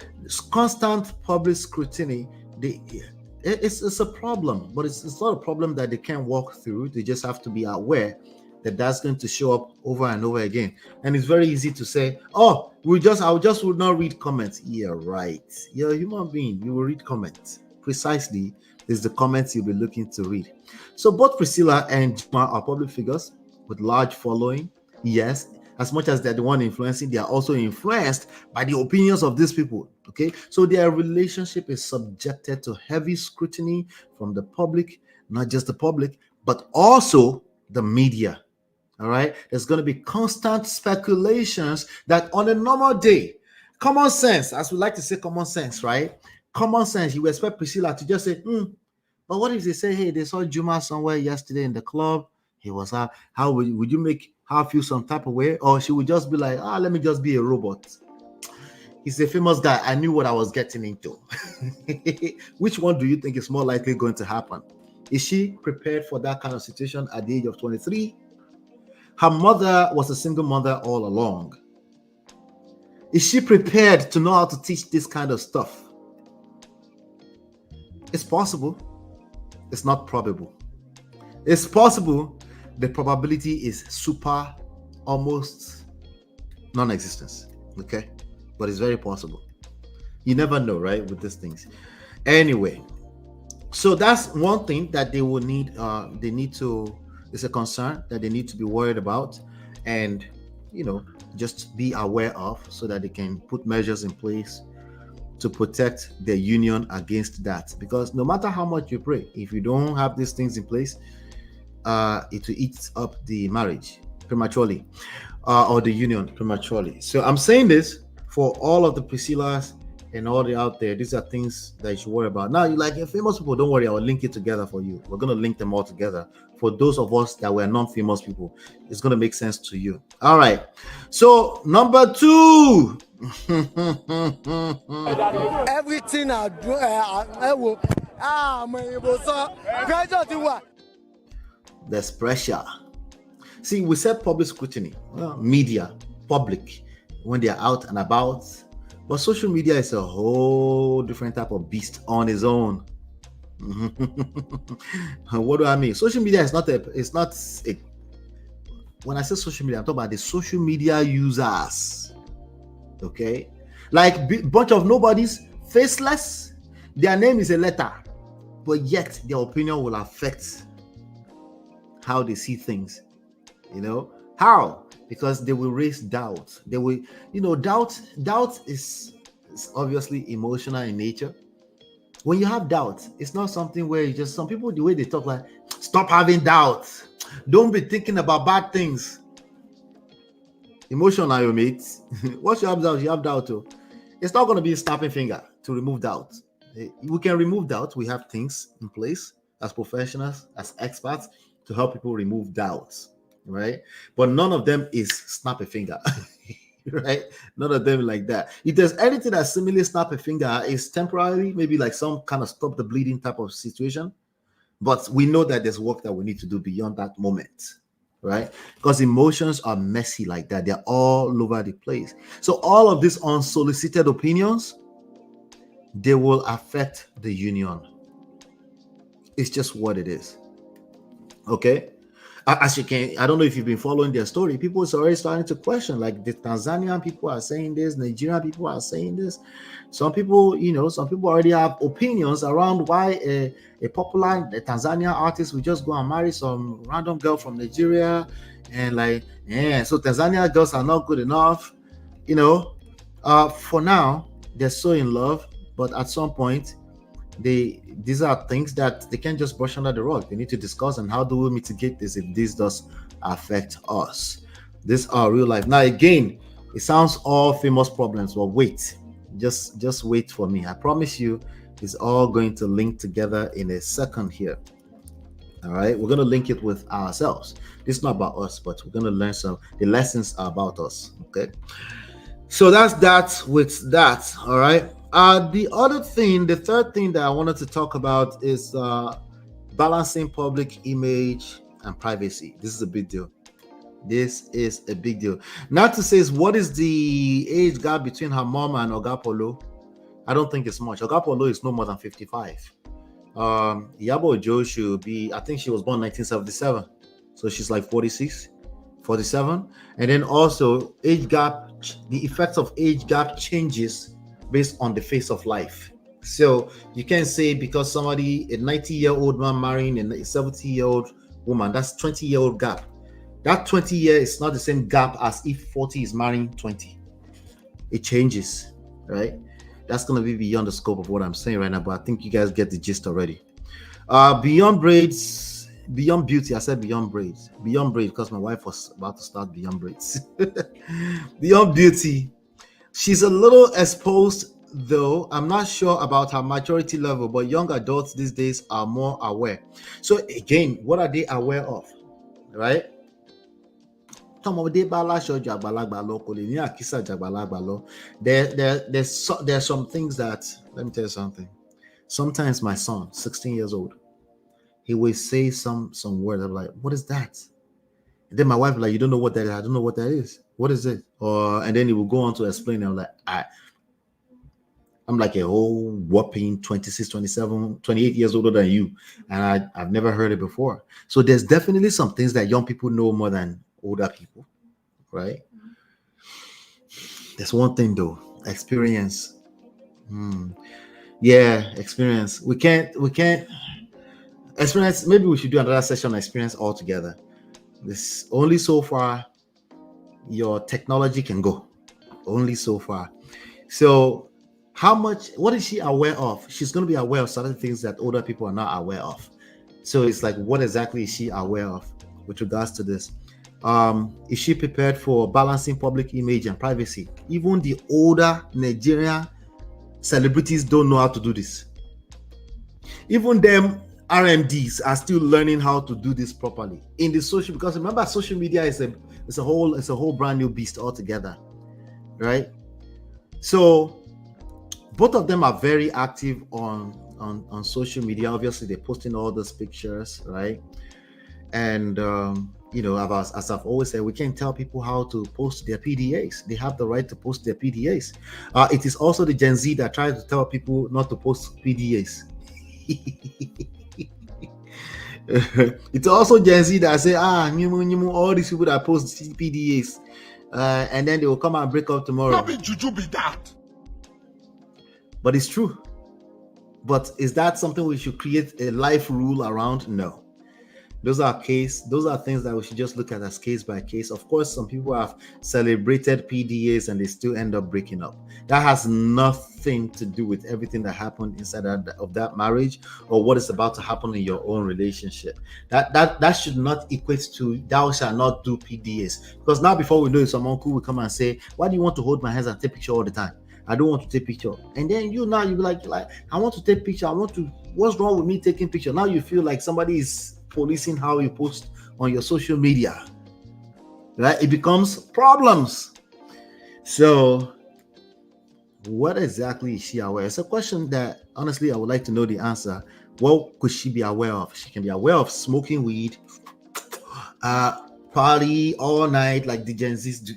constant public scrutiny, it's a problem, but it's not a problem that they can't walk through. They just have to be aware that that's going to show up over and over again. And it's very easy to say, oh, I would not read comments. Yeah, right. You're a human being. You will read comments. Precisely, is the comments you'll be looking to read. So both Priscilla and Juma are public figures with large following. Yes, as much as they're the one influencing, they are also influenced by the opinions of these people. Okay, so their relationship is subjected to heavy scrutiny from the public, not just the public, but also the media. All right, there's going to be constant speculations that on a normal day, common sense, as we like to say, common sense, right? Common sense, you expect Priscilla to just say, but what if they say, hey, they saw Juma somewhere yesterday in the club? He was out. How would you make her feel some type of way? Or she would just be like, let me just be a robot. He's a famous guy. I knew what I was getting into. Which one do you think is more likely going to happen? Is she prepared for that kind of situation at the age of 23? Her mother was a single mother all along. Is she prepared to know how to teach this kind of stuff? It's possible. It's not probable. It's possible. The probability is super, almost non-existence. Okay? But it's very possible. You never know, right? With these things. Anyway, so that's one thing that they will need. It's a concern that they need to be worried about, and just be aware of, so that they can put measures in place to protect their union against that. Because no matter how much you pray, if you don't have these things in place, it will eat up the marriage prematurely, or the union prematurely. So I'm saying this for all of the Priscillas and all the out there. These are things that you should worry about. Now, you like famous people, don't worry, I will link it together for you. We're going to link them all together. For those of us that were non-famous people, it's going to make sense to you. All right. So, number 2. Everything I do, I will. Pressure to what? There's pressure. See, we said public scrutiny, media, public, when they're out and about. But social media is a whole different type of beast on its own. What do I mean? Social media is not a. When I say social media, I'm talking about the social media users. Okay, like bunch of nobodies, faceless. Their name is a letter, but yet their opinion will affect how they see things. You know how? Because they will raise doubt. They will, doubt is obviously emotional in nature. When you have doubt, it's not something where you just, some people, the way they talk, like, stop having doubt. Don't be thinking about bad things. Emotional, your mates. Once you have doubt, you have doubt too. It's not going to be a snapping finger to remove doubt. We can remove doubt. We have things in place as professionals, as experts, to help people remove doubts. Right, but none of them is snap a finger. Right, none of them like that. If there's anything that similarly snap a finger, is temporarily, maybe like some kind of stop the bleeding type of situation, but we know that there's work that we need to do beyond that moment, right? Because emotions are messy like that. They're all over the place. So all of these unsolicited opinions, they will affect the union. It's just what it is. Okay. As you can, I don't know if you've been following their story. People are already starting to question, like the Tanzanian people are saying this, Nigerian people are saying this. Some people, some people already have opinions around why a popular Tanzanian artist will just go and marry some random girl from Nigeria, and so Tanzanian girls are not good enough. For now, they're so in love, but at some point, these are things that they can't just brush under the rug. They need to discuss on how do we mitigate this if this does affect us. These are real life. Now again, it sounds all famous problems, but wait, just wait for me. I promise you, it's all going to link together in a second here. All right, we're going to link it with ourselves. This is not about us, but we're going to learn the lessons are about us. Okay, so that's that with that. All right. The third thing that I wanted to talk about is balancing public image and privacy. This is a big deal. Not to say what is the age gap between her mom and Oga Polo. I don't think it's much. Oga Polo is no more than 55. Yabo Jo should be, I think she was born 1977. So she's like 46, 47. And then also age gap, the effects of age gap changes based on the phase of life. So you can say because somebody, a 90-year-old man marrying a 70-year-old woman, that's 20-year-old gap. That 20 year is not the same gap as if 40 is marrying 20. It changes, right? That's going to be beyond the scope of what I'm saying right now, but I think you guys get the gist already. Beyond braids, beyond beauty. I said beyond braids because my wife was about to start beyond braids. Beyond beauty. She's a little exposed, though. I'm not sure about her maturity level, but young adults these days are more aware. So again, what are they aware of, right? There's some things that, let me tell you something. Sometimes my son, 16 years old, he will say some words. I'm like, what is that? And then my wife like, you don't know what that is? I don't know what that is. What is it? And then he will go on to explain. I'm like, I'm like a whole whopping 26, 27, 28 years older than you. And I've never heard it before. So there's definitely some things that young people know more than older people, right? There's one thing though, experience. Yeah, experience. We can't experience. Maybe we should do another session on experience altogether. This only so far your technology can go, only so far. So what is she aware of? She's going to be aware of certain things that older people are not aware of. So it's like, what exactly is she aware of with regards to this? Is she prepared for balancing public image and privacy? Even the older Nigerian celebrities don't know how to do this. Even them RMDs are still learning how to do this properly in the social, because remember, social media is a whole brand new beast altogether, right? So both of them are very active on social media. Obviously, they're posting all those pictures, right? And as I've always said, we can't tell people how to post their PDAs. They have the right to post their PDAs. It is also the Gen Z that tries to tell people not to post PDAs. It's also Gen Z that say, all these people that post PDAs, and then they will come and break up tomorrow. Not be juju be that. But it's true. But is that something we should create a life rule around? No. Those are things that we should just look at as case by case. Of course, some people have celebrated PDAs and they still end up breaking up. That has nothing to do with everything that happened inside of that marriage or what is about to happen in your own relationship. That should not equate to thou shalt not do PDAs. Because now, before we know it, some uncle will come and say, why do you want to hold my hands and take picture all the time? I don't want to take picture. And then you be like, I want to take picture. What's wrong with me taking picture? Now you feel like somebody is policing how you post on your social media, right? It becomes problems. So what exactly is she aware? It's a question that honestly I would like to know the answer. What could she be aware of? She can be aware of smoking weed, party all night like the Gen Z's do.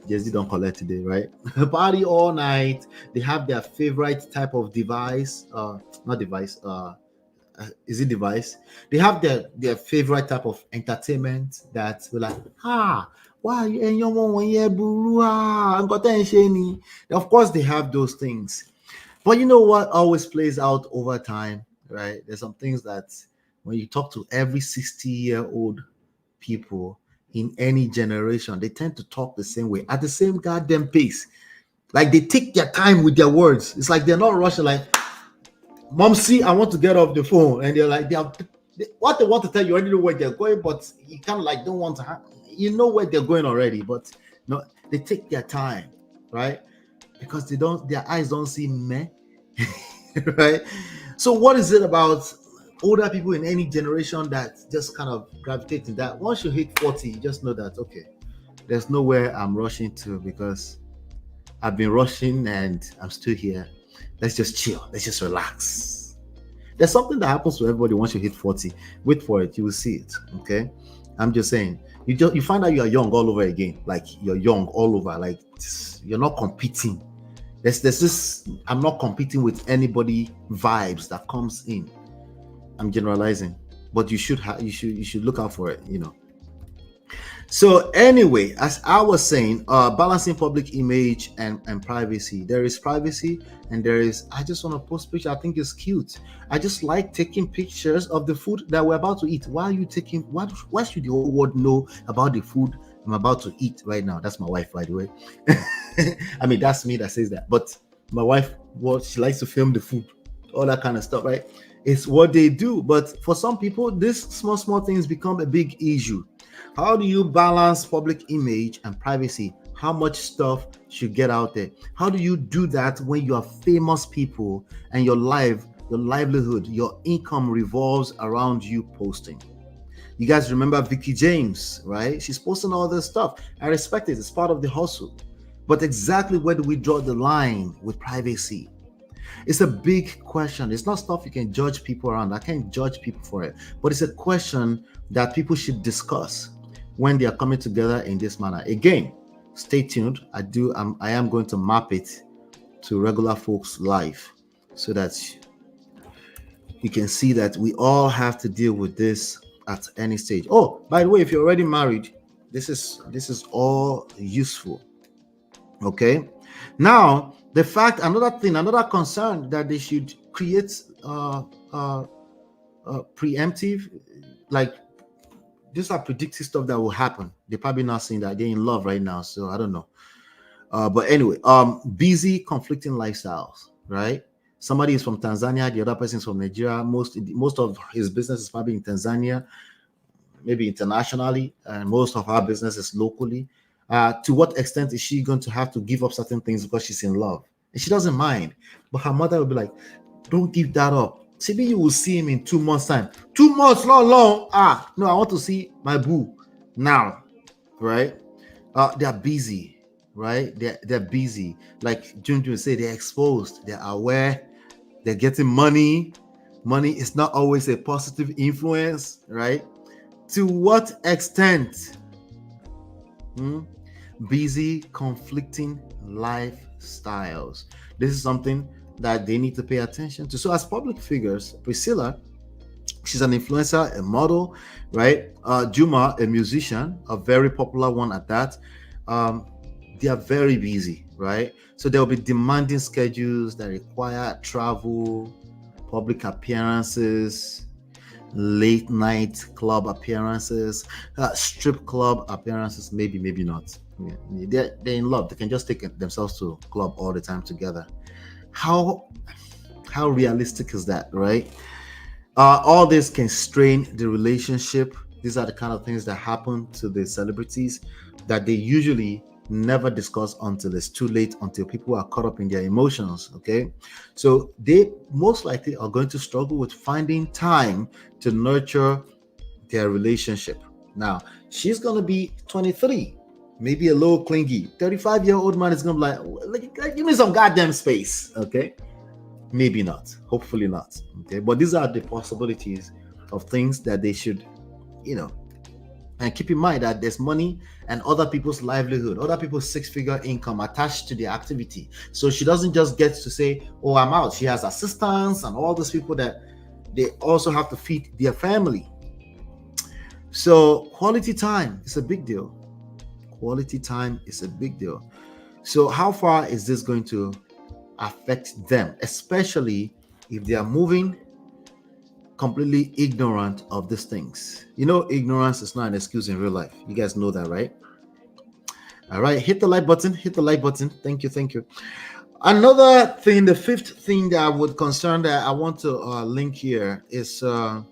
Gen Z don't collect today, right? Party all night. They have their favorite type of device, not device, is it device? They have their favorite type of entertainment that we're like, why you and your mom of course they have those things. But you know what always plays out over time, right? There's some things that when you talk to every 60-year-old people in any generation, they tend to talk the same way at the same goddamn pace. Like they take their time with their words. It's like they're not rushing, like, Mom, see, I want to get off the phone, and they're like, what they want to tell you, already know where they're going, but you kind of like don't want to you know where they're going already, but no, they take their time, right? Because their eyes don't see meh, right? So what is it about older people in any generation that just kind of gravitate to that? Once you hit 40, you just know that, okay, there's nowhere I'm rushing to because I've been rushing and I'm still here. Let's just chill. Let's just relax. There's something that happens to everybody once you hit 40. Wait for it. You will see it. Okay. I'm just saying. You find out you are young all over again. Like you're young all over. Like you're not competing. There's this I'm not competing with anybody vibes that comes in. I'm generalizing. But you should look out for it, So anyway, as I was saying, balancing public image and privacy. There is privacy and there is, I just want to post picture. I think it's cute. I just like taking pictures of the food that we're about to eat. Why should the whole world know about the food I'm about to eat right now? That's my wife, by the way. I mean, that's me that says that. But my wife, she likes to film the food, all that kind of stuff, right? It's what they do. But for some people, these small things become a big issue. How do you balance public image and privacy? How much stuff should get out there? How do you do that when you are famous people and your livelihood, your income revolves around you posting? You guys remember Vicky James, right? She's posting all this stuff. I respect it. It's part of the hustle. But exactly where do we draw the line with privacy? It's a big question. It's not stuff you can judge people around. I can't judge people for it. But it's a question that people should discuss when they are coming together in this manner. Again, stay tuned. I am going to map it to regular folks' life so that you can see that we all have to deal with this at any stage. Oh, by the way, if you're already married, this is all useful. Okay. Now, another concern that they should create preemptive, like these are predictive stuff that will happen. They're probably not saying that they're in love right now, so I don't know. But anyway, busy, conflicting lifestyles, right? Somebody is from Tanzania, the other person is from Nigeria. Most of his business is probably in Tanzania, maybe internationally, and most of our business is locally. To what extent is she going to have to give up certain things because she's in love? and she doesn't mind. But her mother will be like, don't give that up. Maybe you will see him in 2 months' time. 2 months, long. No, I want to see my boo now, right? They're busy, right? They're busy. Like June say, they're exposed, they're aware, they're getting money. Money is not always a positive influence, right? To what extent? Busy, conflicting lifestyles. This is something that they need to pay attention to. So as public figures, Priscilla, she's an influencer, a model, right? Juma, a musician, a very popular one at that. They are very busy, right? So there will be demanding schedules that require travel, public appearances, late night club appearances, strip club appearances, maybe not. They're in love. They can just take themselves to club all the time together. How realistic is that, right? All this can strain the relationship. These are the kind of things that happen to the celebrities that they usually never discuss until it's too late, until people are caught up in their emotions. Okay, so they most likely are going to struggle with finding time to nurture their relationship. Now, she's going to be 23, maybe a little clingy. 35-year-old man is going to be like, give me some goddamn space. Okay, maybe not, hopefully not. Okay, but these are the possibilities of things that they should, and keep in mind that there's money and other people's livelihood, other people's 6-figure income attached to the activity. So she doesn't just get to say, oh, I'm out. She has assistants and all those people that they also have to feed their family. So quality time is a big deal. Quality time is a big deal. So how far is this going to affect them, especially if they are moving completely ignorant of these things? Ignorance is not an excuse in real life. You guys know that, right? All right, hit the like button. Thank you. Another thing, the fifth thing that would concern that I want to link here is a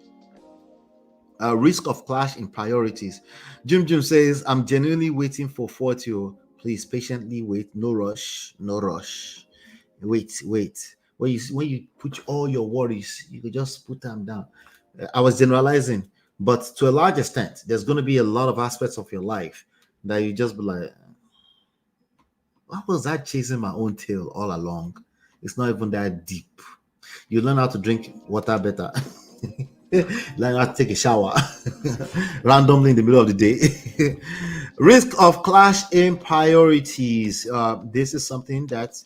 risk of clash in priorities. Jim says, I'm genuinely waiting for 40. Please patiently wait. No rush. Wait. When you put all your worries, you could just put them down. I was generalizing, but to a large extent, there's going to be a lot of aspects of your life that you just be like, why was I chasing my own tail all along? It's not even that deep. You learn how to drink water better. Learn how to take a shower randomly in the middle of the day. Risk of clash in priorities. This is something that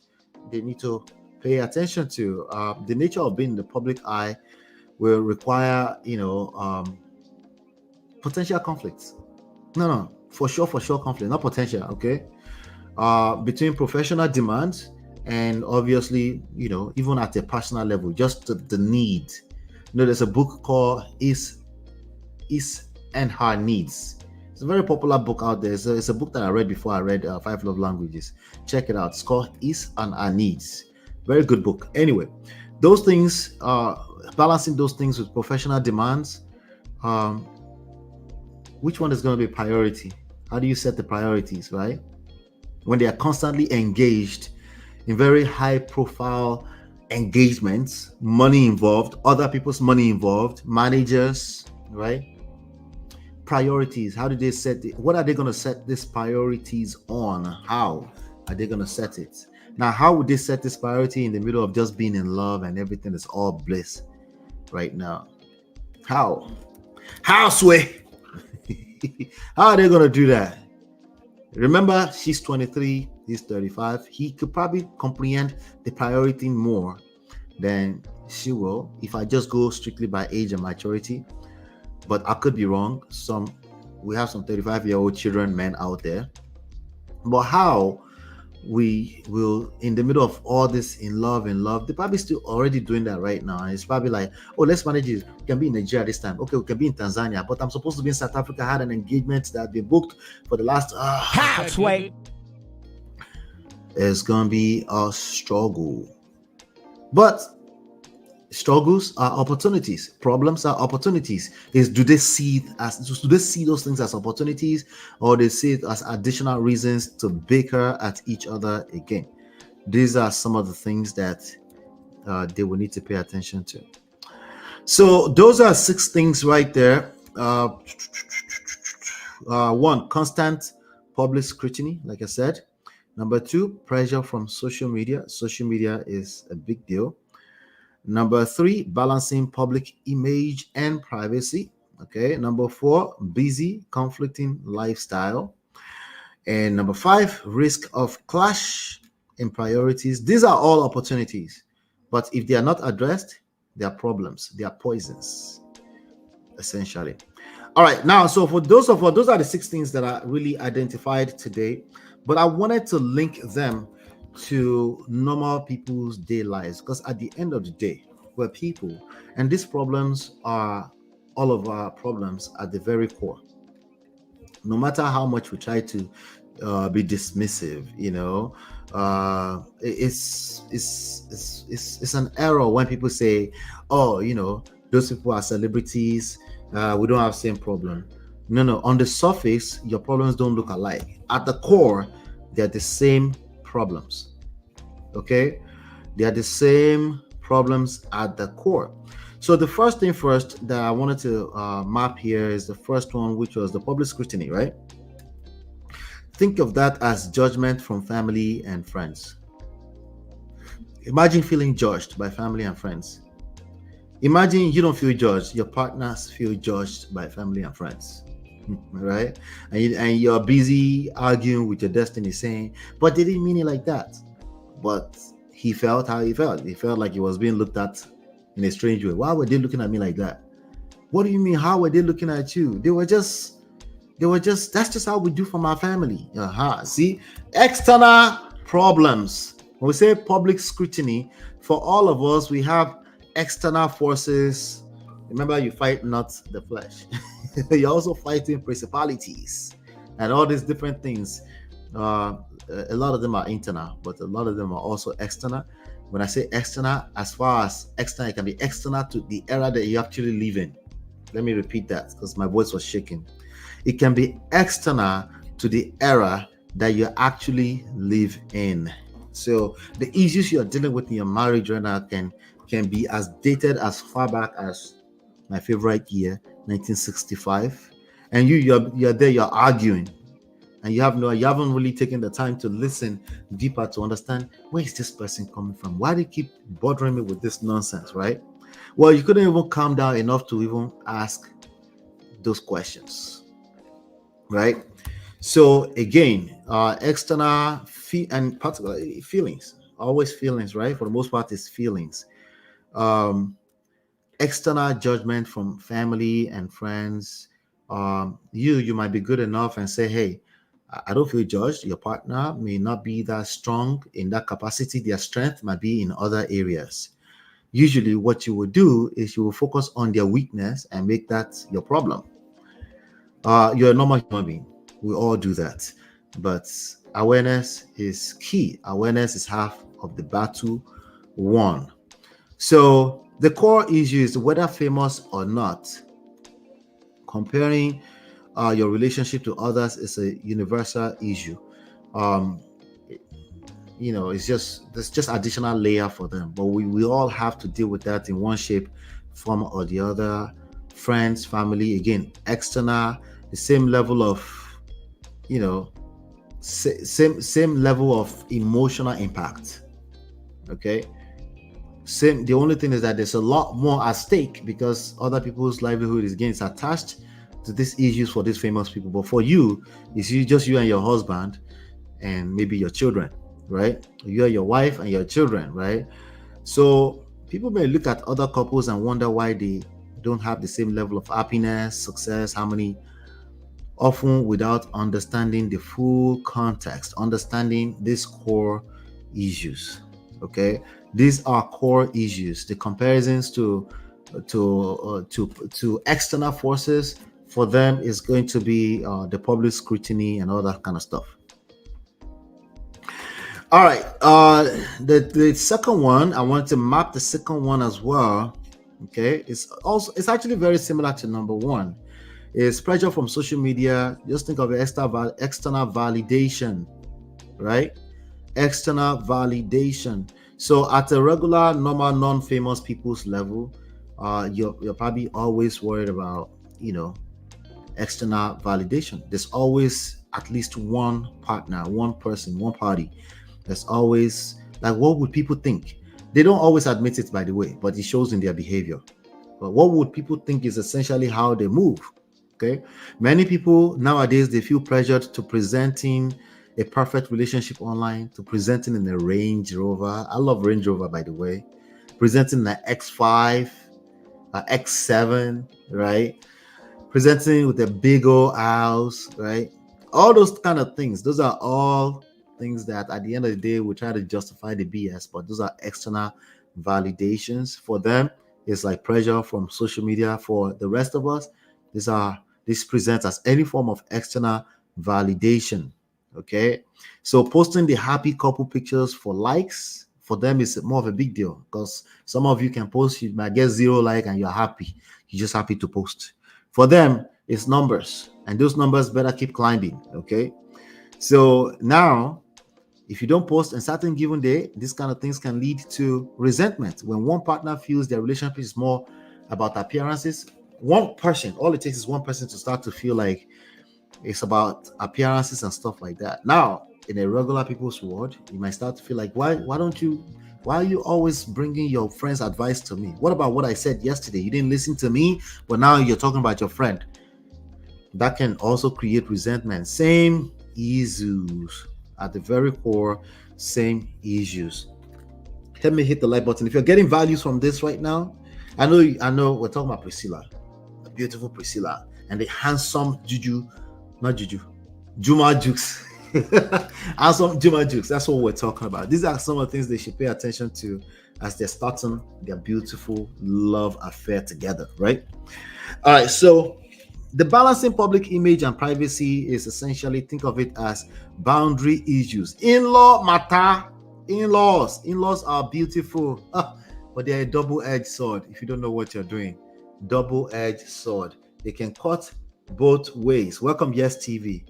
they need to pay attention to. The nature of being in the public eye will require, potential conflicts. No, for sure conflict, not potential. Okay, between professional demands and obviously, even at a personal level, just the need. There's a book called Is and Her Needs. It's a very popular book out there. It's a book that I read before I read 5 Love Languages. Check it out. It's called Is and Her Needs. Very good book. Anyway, those things, balancing those things with professional demands, which one is going to be priority? How do you set the priorities, right? When they are constantly engaged in very high profile engagements, money involved, other people's money involved, managers, right? Priorities. How do they set it? What are they going to set these priorities on? How are they going to set it? Now, how would they set this priority in the middle of just being in love and everything is all bliss right now? How? Sway? How are they going to do that? Remember, she's 23, he's 35. He could probably comprehend the priority more than she will if I just go strictly by age and maturity. But I could be wrong. We have some 35-year-old children, men out there. But how we will, in the middle of all this in love, they're probably still already doing that right now. And it's probably like, oh, let's manage it. We can be in Nigeria this time. Okay, we can be in Tanzania, but I'm supposed to be in South Africa. I had an engagement that been booked for the last halfway. It's gonna be a struggle. But struggles are opportunities. Problems are opportunities. Do they see those things as opportunities, or they see it as additional reasons to bicker at each other again? These are some of the things that they will need to pay attention to. So those are 6 things right there. One, constant public scrutiny, like I said. Number 2, pressure from social media. Social media is a big deal. Number 3, balancing public image and privacy. Okay. Number 4, busy, conflicting lifestyle. And number 5, risk of clash in priorities. These are all opportunities, but if they are not addressed, they are problems, they are poisons, essentially. All right, now, so for those are the 6 things that I really identified today, but I wanted to link them to normal people's day lives, because at the end of the day, we're people, and these problems are all of our problems at the very core. No matter how much we try to be dismissive, it's an error when people say, oh, those people are celebrities, we don't have same problem. No, on the surface your problems don't look alike. At the core, they're the same problems. Okay, they are the same problems at the core. So the first thing first that I wanted to map here is the first one, which was the public scrutiny, right? Think of that as judgment from family and friends. Imagine feeling judged by family and friends. Imagine you don't feel judged, your partners feel judged by family and friends, right? And you're busy arguing with your destiny, saying, but they didn't mean it like that. But he felt how he felt. He felt like he was being looked at in a strange way. Why were they looking at me like that? What do you mean? How were they looking at you? They were just, that's just how we do from our family. See, external problems. When we say public scrutiny, for all of us, we have external forces. Remember, you fight not the flesh. You're also fighting principalities and all these different things. A lot of them are internal, but a lot of them are also external. When I say external, as far as external, it can be external to the era that you actually live in. Let me repeat that because my voice was shaking. It can be external to the era that you actually live in. So the issues you're dealing with in your marriage right now can be as dated as far back as my favorite year, 1965. And you're there, you're arguing. And you haven't really taken the time to listen deeper to understand, where is this person coming from? Why do they keep bothering me with this nonsense, right? Well, you couldn't even calm down enough to even ask those questions, right? So again, external and particularly feelings, always feelings, right? For the most part, it's feelings. External judgment from family and friends. You might be good enough and say, hey, I don't feel judged. Your partner may not be that strong in that capacity. Their strength might be in other areas. Usually what you will do is you will focus on their weakness and make that your problem. You're a normal human being. We all do that. But awareness is key. Awareness is half of the battle won. So the core issue is whether famous or not. Comparing your relationship to others is a universal issue. It's just additional layer for them, but we all have to deal with that in one shape, form or the other. Friends, family, again, external, the same level of, same level of emotional impact. Okay. The only thing is that there's a lot more at stake because other people's livelihood is attached to these issues for these famous people. But for you, it's just you and your husband and maybe your children, right? You and your wife and your children, right? So people may look at other couples and wonder why they don't have the same level of happiness, success, harmony, often without understanding the full context, understanding these core issues. Okay, these are core issues. The comparisons to external forces for them is going to be the public scrutiny and all that kind of stuff. All right, the second one, I want to map the second one as well. Okay, it's actually very similar to number one. It's pressure from social media. Just think of external validation, right? external validation. So at a regular, normal, non-famous people's level, you're probably always worried about, external validation. There's always at least one partner, one person, one party. There's always like, what would people think? They don't always admit it, by the way, but it shows in their behavior. But what would people think is essentially how they move. Okay. Many people nowadays, they feel pressured to presenting a perfect relationship online, to presenting in a Range Rover. I love Range Rover, by the way. Presenting an X5, an X7, right? Presenting with a big old house, right? All those kind of things. Those are all things that at the end of the day, we try to justify the BS, but those are external validations. For them, it's like pressure from social media. For the rest of us, this presents as any form of external validation. Okay, so posting the happy couple pictures for likes, for them is more of a big deal, because some of you can post, you might get 0 like and you're happy. You're just happy to post. For them, it's numbers, and those numbers better keep climbing. Okay, so now if you don't post on certain given day, these kind of things can lead to resentment. When one partner feels their relationship is more about appearances, one person, all it takes is one person to start to feel like it's about appearances and stuff like that. Now, in a regular people's world, you might start to feel like, why are you always bringing your friend's advice to me? What about what I said yesterday? You didn't listen to me, but now you're talking about your friend. That can also create resentment. Same issues at the very core, same issues. Let me hit the like button if you're getting values from this right now. I know we're talking about Priscilla, the beautiful Priscilla, and the handsome Juma Jukes. Handsome Juma Jukes. That's what we're talking about. These are some of the things they should pay attention to as they're starting their beautiful love affair together, right? All right, so the balancing public image and privacy is essentially, think of it as boundary issues. In-law matter. In-laws are beautiful, but they're a double-edged sword. If you don't know what you're doing, double-edged sword. They can cut both ways. Welcome, Yes TV.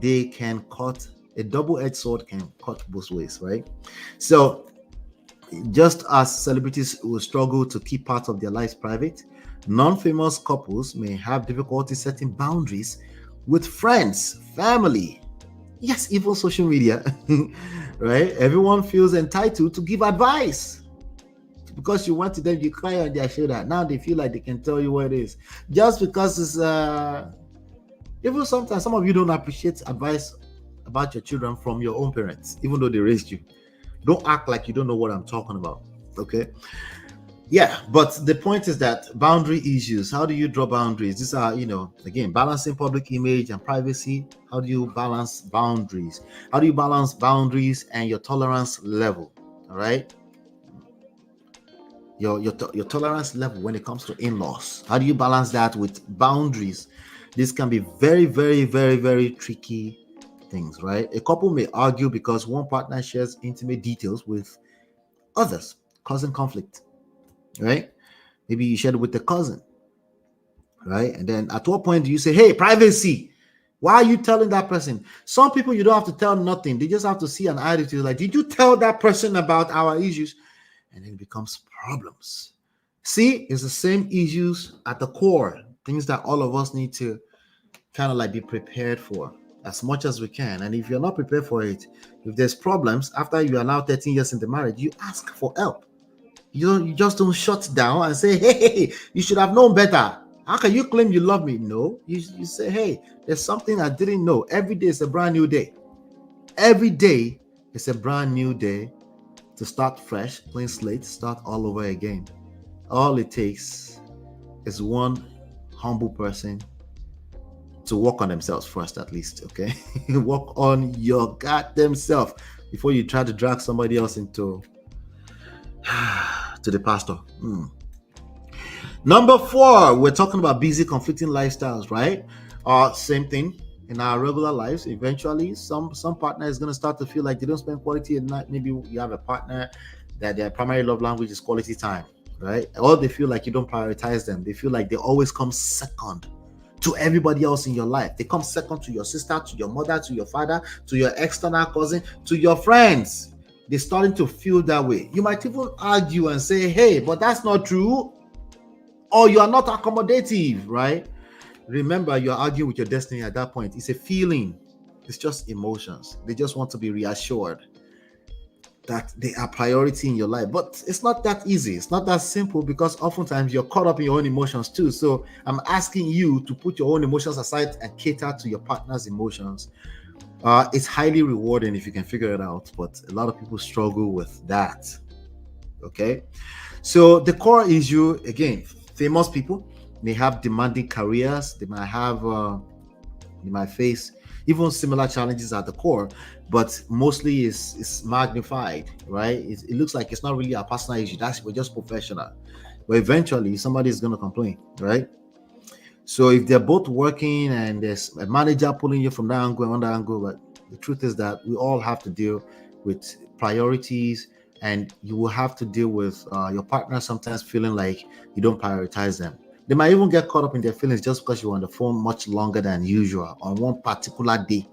They can cut, a double-edged sword can cut both ways, right? So just as celebrities will struggle to keep part of their lives private, non-famous couples may have difficulty setting boundaries with friends, family, yes, even social media, right? Everyone feels entitled to give advice. Because you went to them, you cry on their shoulder. Now they feel like they can tell you what it is. Just because it's even sometimes some of you don't appreciate advice about your children from your own parents, even though they raised you. Don't act like you don't know what I'm talking about. Okay. Yeah, but the point is that boundary issues, how do you draw boundaries? These are, again, balancing public image and privacy. How do you balance boundaries? How do you balance boundaries and your tolerance level? All right. Your tolerance level when it comes to in-laws. How do you balance that with boundaries? This can be very, very, very, very tricky things, right? A couple may argue because one partner shares intimate details with others, causing conflict, right? Maybe you shared it with the cousin, right? And then at what point do you say, hey, privacy? Why are you telling that person? Some people, you don't have to tell nothing. They just have to see an attitude like, did you tell that person about our issues? And then it becomes problems. See, it's the same issues at the core, things that all of us need to kind of like be prepared for as much as we can. And if you're not prepared for it, if there's problems after you are now 13 years in the marriage, you ask for help. You just don't shut down and say, hey, you should have known better. How can you claim you love me? No, you say, hey, there's something I didn't know. Every day is a brand new day. Every day is a brand new day to start fresh, clean slate, start all over again. All it takes is one humble person to work on themselves first, at least, okay? Work on your goddamn self before you try to drag somebody else into to the pastor. Number 4, we're talking about busy, conflicting lifestyles, right? Same thing in our regular lives. Eventually, some partner is going to start to feel like they don't spend quality at night. Maybe you have a partner that their primary love language is quality time, right? Or they feel like you don't prioritize them. They feel like they always come second. to everybody else in your life. They come second to your sister, to your mother, to your father, to your external cousin, to your friends. They're starting to feel that way. You might even argue and say, hey, but that's not true. Or you are not accommodative, right? Remember, you're arguing with your destiny at that point. It's a feeling. It's just emotions. They just want to be reassured that they are priority in your life. But it's not that easy. It's not that simple, because oftentimes you're caught up in your own emotions too. So I'm asking you to put your own emotions aside and cater to your partner's emotions. It's highly rewarding if you can figure it out, but a lot of people struggle with that. Okay, so the core issue, again, famous people, they have demanding careers. They might face even similar challenges at the core, but mostly it's magnified, right? It looks like it's not really a personal issue. We're just professional, but eventually somebody is going to complain, right? So if they're both working and there's a manager pulling you from that angle and that angle, but the truth is that we all have to deal with priorities, and you will have to deal with your partner sometimes feeling like you don't prioritize them. They might even get caught up in their feelings just because you're on the phone much longer than usual on one particular day.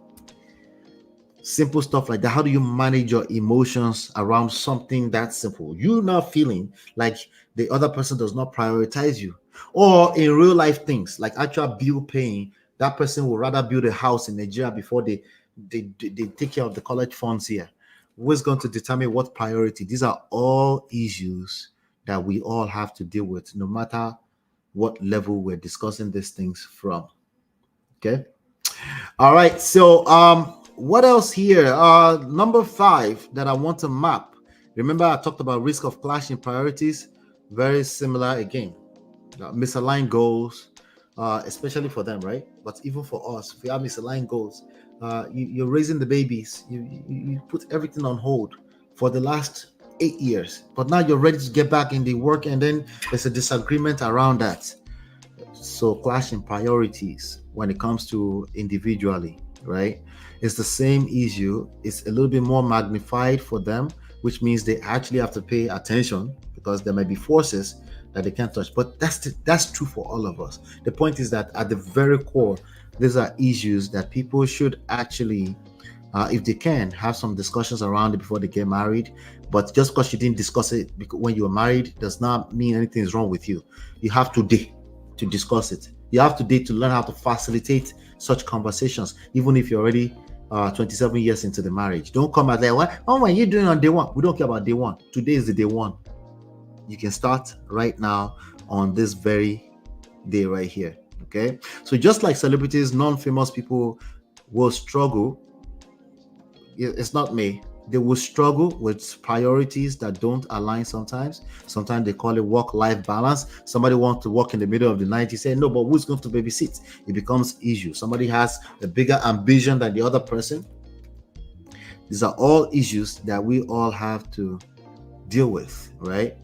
Simple stuff like that. How do you manage your emotions around something that simple? You're not feeling like the other person does not prioritize you. Or in real life things like actual bill paying, that person will rather build a house in Nigeria before they take care of the college funds here. Who's going to determine what priority? These are all issues that we all have to deal with, no matter what level we're discussing these things from. Okay. All right. So what else here? Number 5 that I want to map. Remember, I talked about risk of clashing priorities. Very similar again. Misaligned goals, especially for them, right? But even for us, if we have misaligned goals, you're raising the babies, you put everything on hold for the last 8 years, but now you're ready to get back in the work, and then there's a disagreement around that. So clashing priorities when it comes to individually, right? It's the same issue. It's a little bit more magnified for them, which means they actually have to pay attention because there might be forces that they can't touch. But that's true for all of us. The point is that at the very core, these are issues that people should actually, if they can, have some discussions around it before they get married. But just because you didn't discuss it when you were married does not mean anything is wrong with you. You have today to discuss it. You have today to learn how to facilitate such conversations, even if you're already 27 years into the marriage. Don't come out there, what are you doing on day one? We don't care about day one. Today is the day one. You can start right now on this very day right here. Okay, so just like celebrities, non-famous people will struggle. It's not me. They will struggle with priorities that don't align sometimes. Sometimes they call it work-life balance. Somebody wants to work in the middle of the night. You say, no, but who's going to babysit? It becomes issue. Somebody has a bigger ambition than the other person. These are all issues that we all have to deal with, right?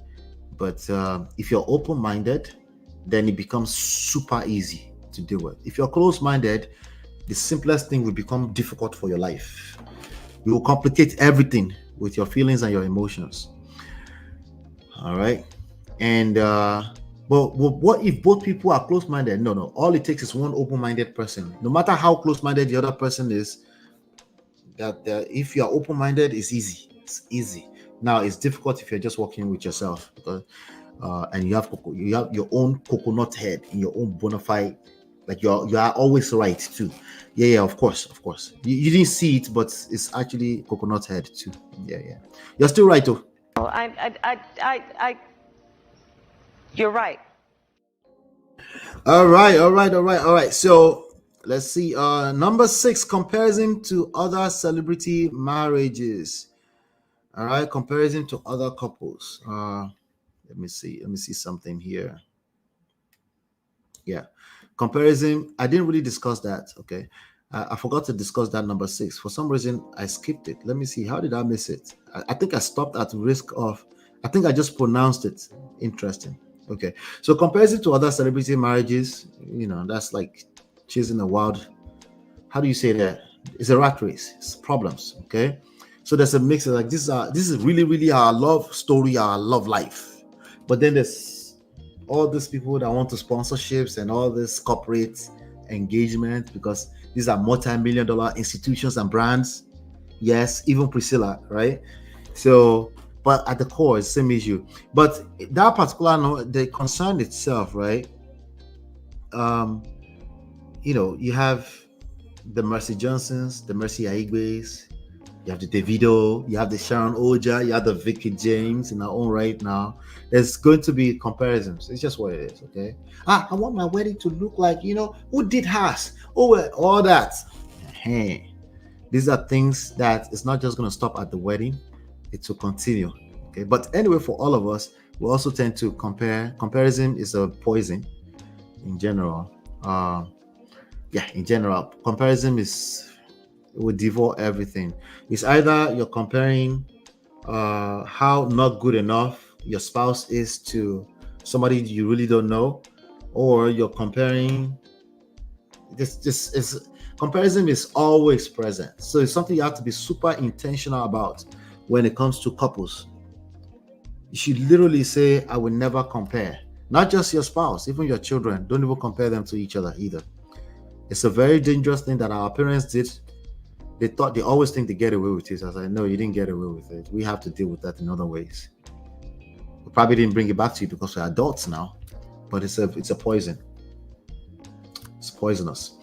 But if you're open-minded, then it becomes super easy to deal with. If you're close-minded, the simplest thing will become difficult for your life. You will complicate everything with your feelings and your emotions. All right. And but what if both people are close-minded? No. All it takes is one open-minded person. No matter how close-minded the other person is, that if you are open-minded, it's easy. It's easy. Now it's difficult if you're just working with yourself, because and you have your own coconut head in your own bona fide, like you are always right too. Yeah, of course. You didn't see it, but it's actually coconut head too. Yeah. You're still right though. You're right. All right. So let's see. Number 6, comparison to other celebrity marriages. All right, comparison to other couples. Let me see something here. Yeah, comparison. I didn't really discuss that. Okay, I forgot to discuss that number 6. For some reason, I skipped it. Let me see. How did I miss it? I think I stopped at risk of. I think I just pronounced it. Interesting. Okay, so comparison to other celebrity marriages. That's like chasing a wild. How do you say that? It's a rat race. It's problems. Okay. So there's a mix of like this is really our love story, our love life. But then there's all these people that want to sponsorships and all this corporate engagement because these are multi-million dollar institutions and brands. Yes, even Priscilla, right? So, but at the core, it's the same issue. But that particular the concern itself, right? Um, you have the Mercy Johnsons, the Mercy Aigbe's, you have the Davido, you have the Sharon Oja, you have the Vicky James in our own right now. There's going to be comparisons. It's just what it is, okay? I want my wedding to look like, who did hers? Oh, all that. Hey, these are things that it's not just going to stop at the wedding, it will continue, okay? But anyway, for all of us, we also tend to compare. Comparison is a poison in general. In general, comparison will devour everything. It's either you're comparing how not good enough your spouse is to somebody you really don't know, or you're comparing this is comparison is always present. So it's something you have to be super intentional about when it comes to couples. You should literally say, I will never compare. Not just your spouse, even your children. Don't even compare them to each other either. It's a very dangerous thing that our parents did. They always think they get away with it. I was like, no, you didn't get away with it. We have to deal with that in other ways. We probably didn't bring it back to you because we're adults now, but it's a poison. It's poisonous.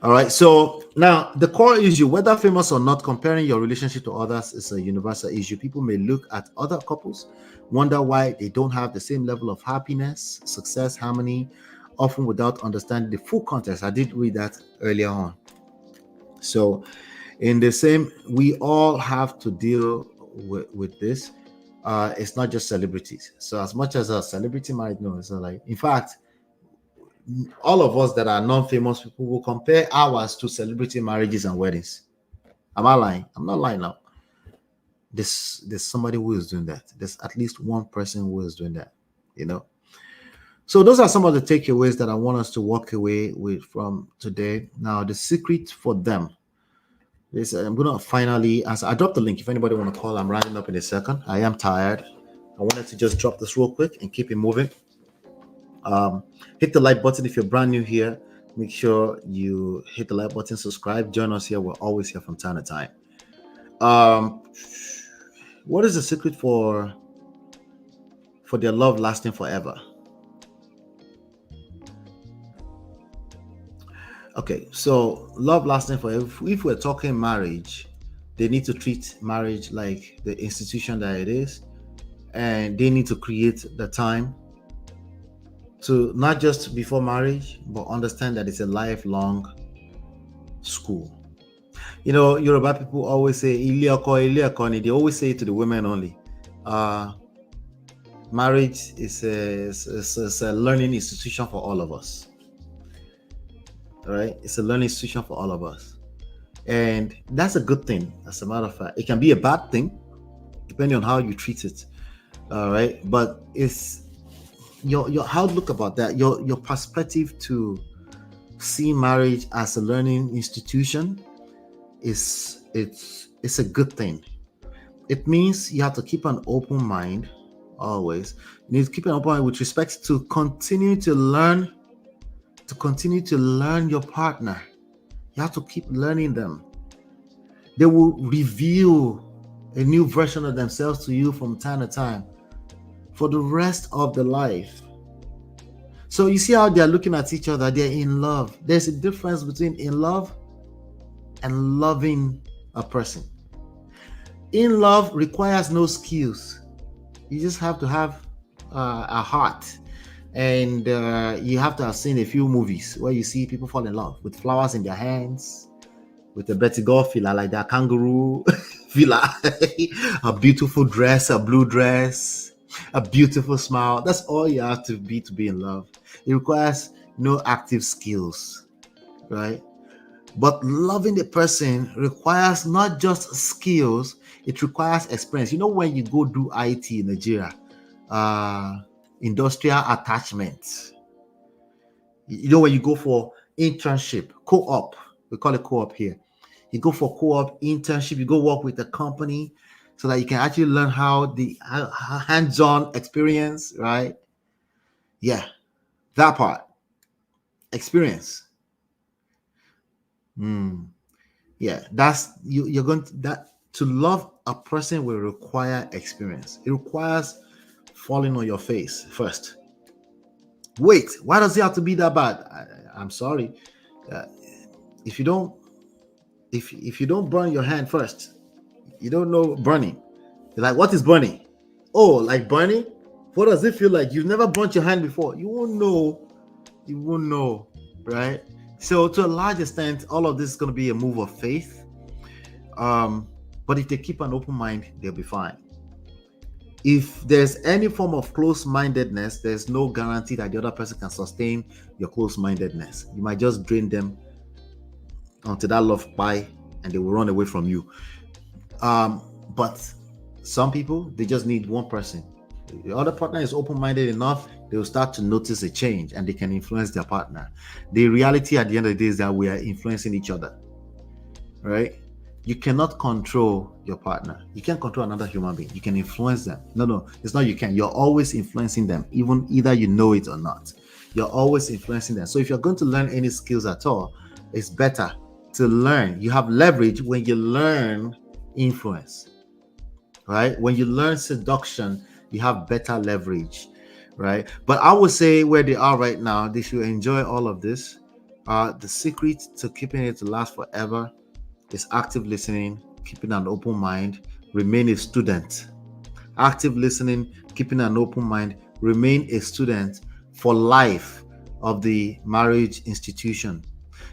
All right. So now the core issue, whether famous or not, comparing your relationship to others is a universal issue. People may look at other couples, wonder why they don't have the same level of happiness, success, harmony, often without understanding the full context. I did read that earlier on. So in the same, we all have to deal with this. It's not just celebrities. So as much as a celebrity might know, it's like, in fact, all of us that are non-famous people will compare ours to celebrity marriages and weddings. Am I lying? I'm not lying now. There's somebody who is doing that. There's at least one person who is doing that, So those are some of the takeaways that I want us to walk away with from today. Now, the secret for them is I'm going to finally answer. I dropped the link. If anybody want to call, I'm rounding up in a second. I am tired. I wanted to just drop this real quick and keep it moving. Hit the like button if you're brand new here. Make sure you hit the like button, subscribe, join us here. We're always here from time to time. What is the secret for their love lasting forever? Okay, so love lasting forever. If we're talking marriage, they need to treat marriage like the institution that it is, and they need to create the time to not just before marriage, but understand that it's a lifelong school. Yoruba people always say "Ile oko, ile oko ni." They always say it to the women only. Marriage is a learning institution for all of us. All right, it's a learning institution for all of us, and that's a good thing. As a matter of fact, it can be a bad thing depending on how you treat it. All right, but it's your outlook about that, your perspective to see marriage as a learning institution it's a good thing. It means you have to keep an open mind always. You need to keep an open mind with respect to continue to learn your partner. You have to keep learning them. They will reveal a new version of themselves to you from time to time for the rest of the life. So you see how they're looking at each other, they're in love. There's a difference between in love and loving a person. In love requires no skills. You just have to have a heart. And you have to have seen a few movies where you see people fall in love with flowers in their hands, with a Betty Gore filler like that kangaroo filler, a beautiful dress, a blue dress, a beautiful smile. That's all you have to be in love. It requires no active skills, right? But loving the person requires not just skills, it requires experience. When you go do IT in Nigeria, industrial attachment, when you go for internship, co-op, we call it co-op here. You go for co-op internship, you go work with a company so that you can actually learn how the hands-on experience, right? Yeah, that part, experience. Mm. Yeah, that's you're going to that to love a person will require experience. It requires falling on your face first. Wait, why does it have to be that bad? I'm sorry. Uh, if you don't if you don't burn your hand first, you don't know burning. You're like, what is burning? Oh, like burning? What does it feel like? You've never burnt your hand before. You won't know. You won't know, right? So to a large extent, all of this is going to be a move of faith. But if they keep an open mind, they'll be fine. If there's any form of close-mindedness, there's no guarantee that the other person can sustain your close-mindedness. You might just drain them until that love pie and they will run away from you. But some people, they just need one person. The other partner is open-minded enough, they will start to notice a change and they can influence their partner. The reality at the end of the day is that we are influencing each other, right? You cannot control your partner. You can't control another human being. You can influence them. No, it's not you can. You're always influencing them, even either you know it or not. You're always influencing them. So if you're going to learn any skills at all, it's better to learn. You have leverage when you learn influence, right? When you learn seduction, you have better leverage, right? But I would say where they are right now, they should enjoy all of this. The secret to keeping it to last forever is active listening, keeping an open mind, remain a student. Active listening, keeping an open mind, remain a student for life of the marriage institution.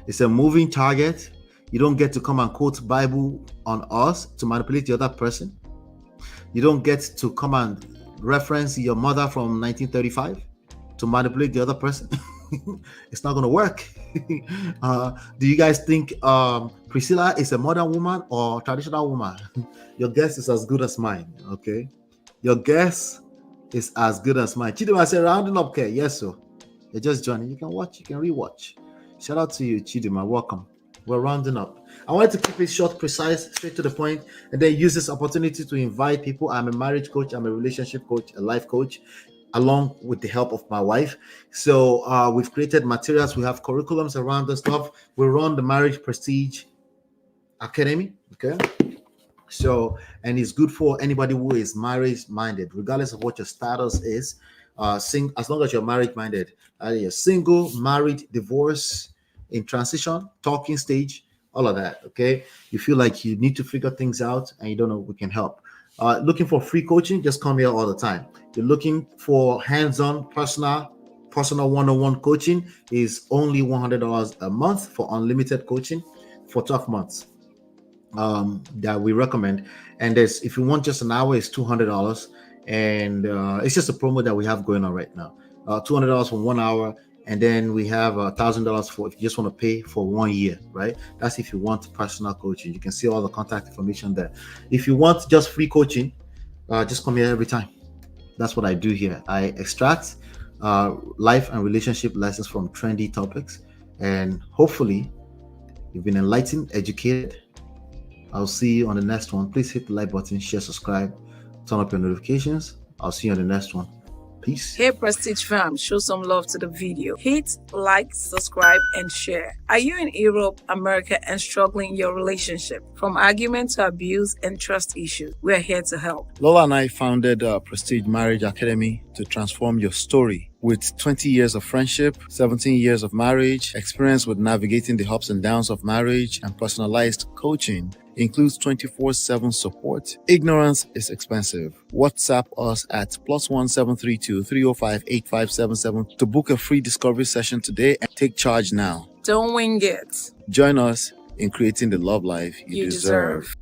It's a moving target. You don't get to come and quote Bible on us to manipulate the other person. You don't get to come and reference your mother from 1935 to manipulate the other person. It's not going to work. Do you guys think Priscilla is a modern woman or traditional woman? Your guess is as good as mine. Okay, your guess is as good as mine. Chidima said, rounding up, okay? Yes, sir. You're just joining. You can watch. You can rewatch. Shout out to you, Chidima. Welcome. We're rounding up. I wanted to keep it short, precise, straight to the point, and then use this opportunity to invite people. I'm a marriage coach. I'm a relationship coach, a life coach, along with the help of my wife. So we've created materials. We have curriculums around the stuff. We run the Marriage Prestige Academy. Okay. So, and it's good for anybody who is marriage minded, regardless of what your status is. As long as you're marriage minded, you're single, married, divorced, in transition, talking stage, all of that. Okay. You feel like you need to figure things out and you don't know, we can help. Looking for free coaching, just come here all the time. You're looking for hands-on personal one-on-one coaching, is only $100 a month for unlimited coaching for 12 months that we recommend. And there's, if you want just an hour, it's $200, and it's just a promo that we have going on right now. $200 for 1 hour, and then we have $1,000 for if you just want to pay for 1 year, right? That's if you want personal coaching. You can see all the contact information there. If you want just free coaching, just come here every time. That's what I do here. I extract life and relationship lessons from trendy topics, and hopefully you've been enlightened, educated. I'll see you on the next one. Please hit the like button, share, subscribe, turn up your notifications. I'll see you on the next one. Peace. Hey Prestige fam, show some love to the video. Hit like, subscribe, and share. Are you in Europe, America, and struggling in your relationship? From argument to abuse and trust issues, we're here to help. Lola and I founded Prestige Marriage Academy to transform your story. With 20 years of friendship, 17 years of marriage, experience with navigating the ups and downs of marriage, and personalized coaching, includes 24/7 support. Ignorance is expensive. WhatsApp us at +1 732 305 8577 to book a free discovery session today and take charge now. Don't wing it. Join us in creating the love life you deserve.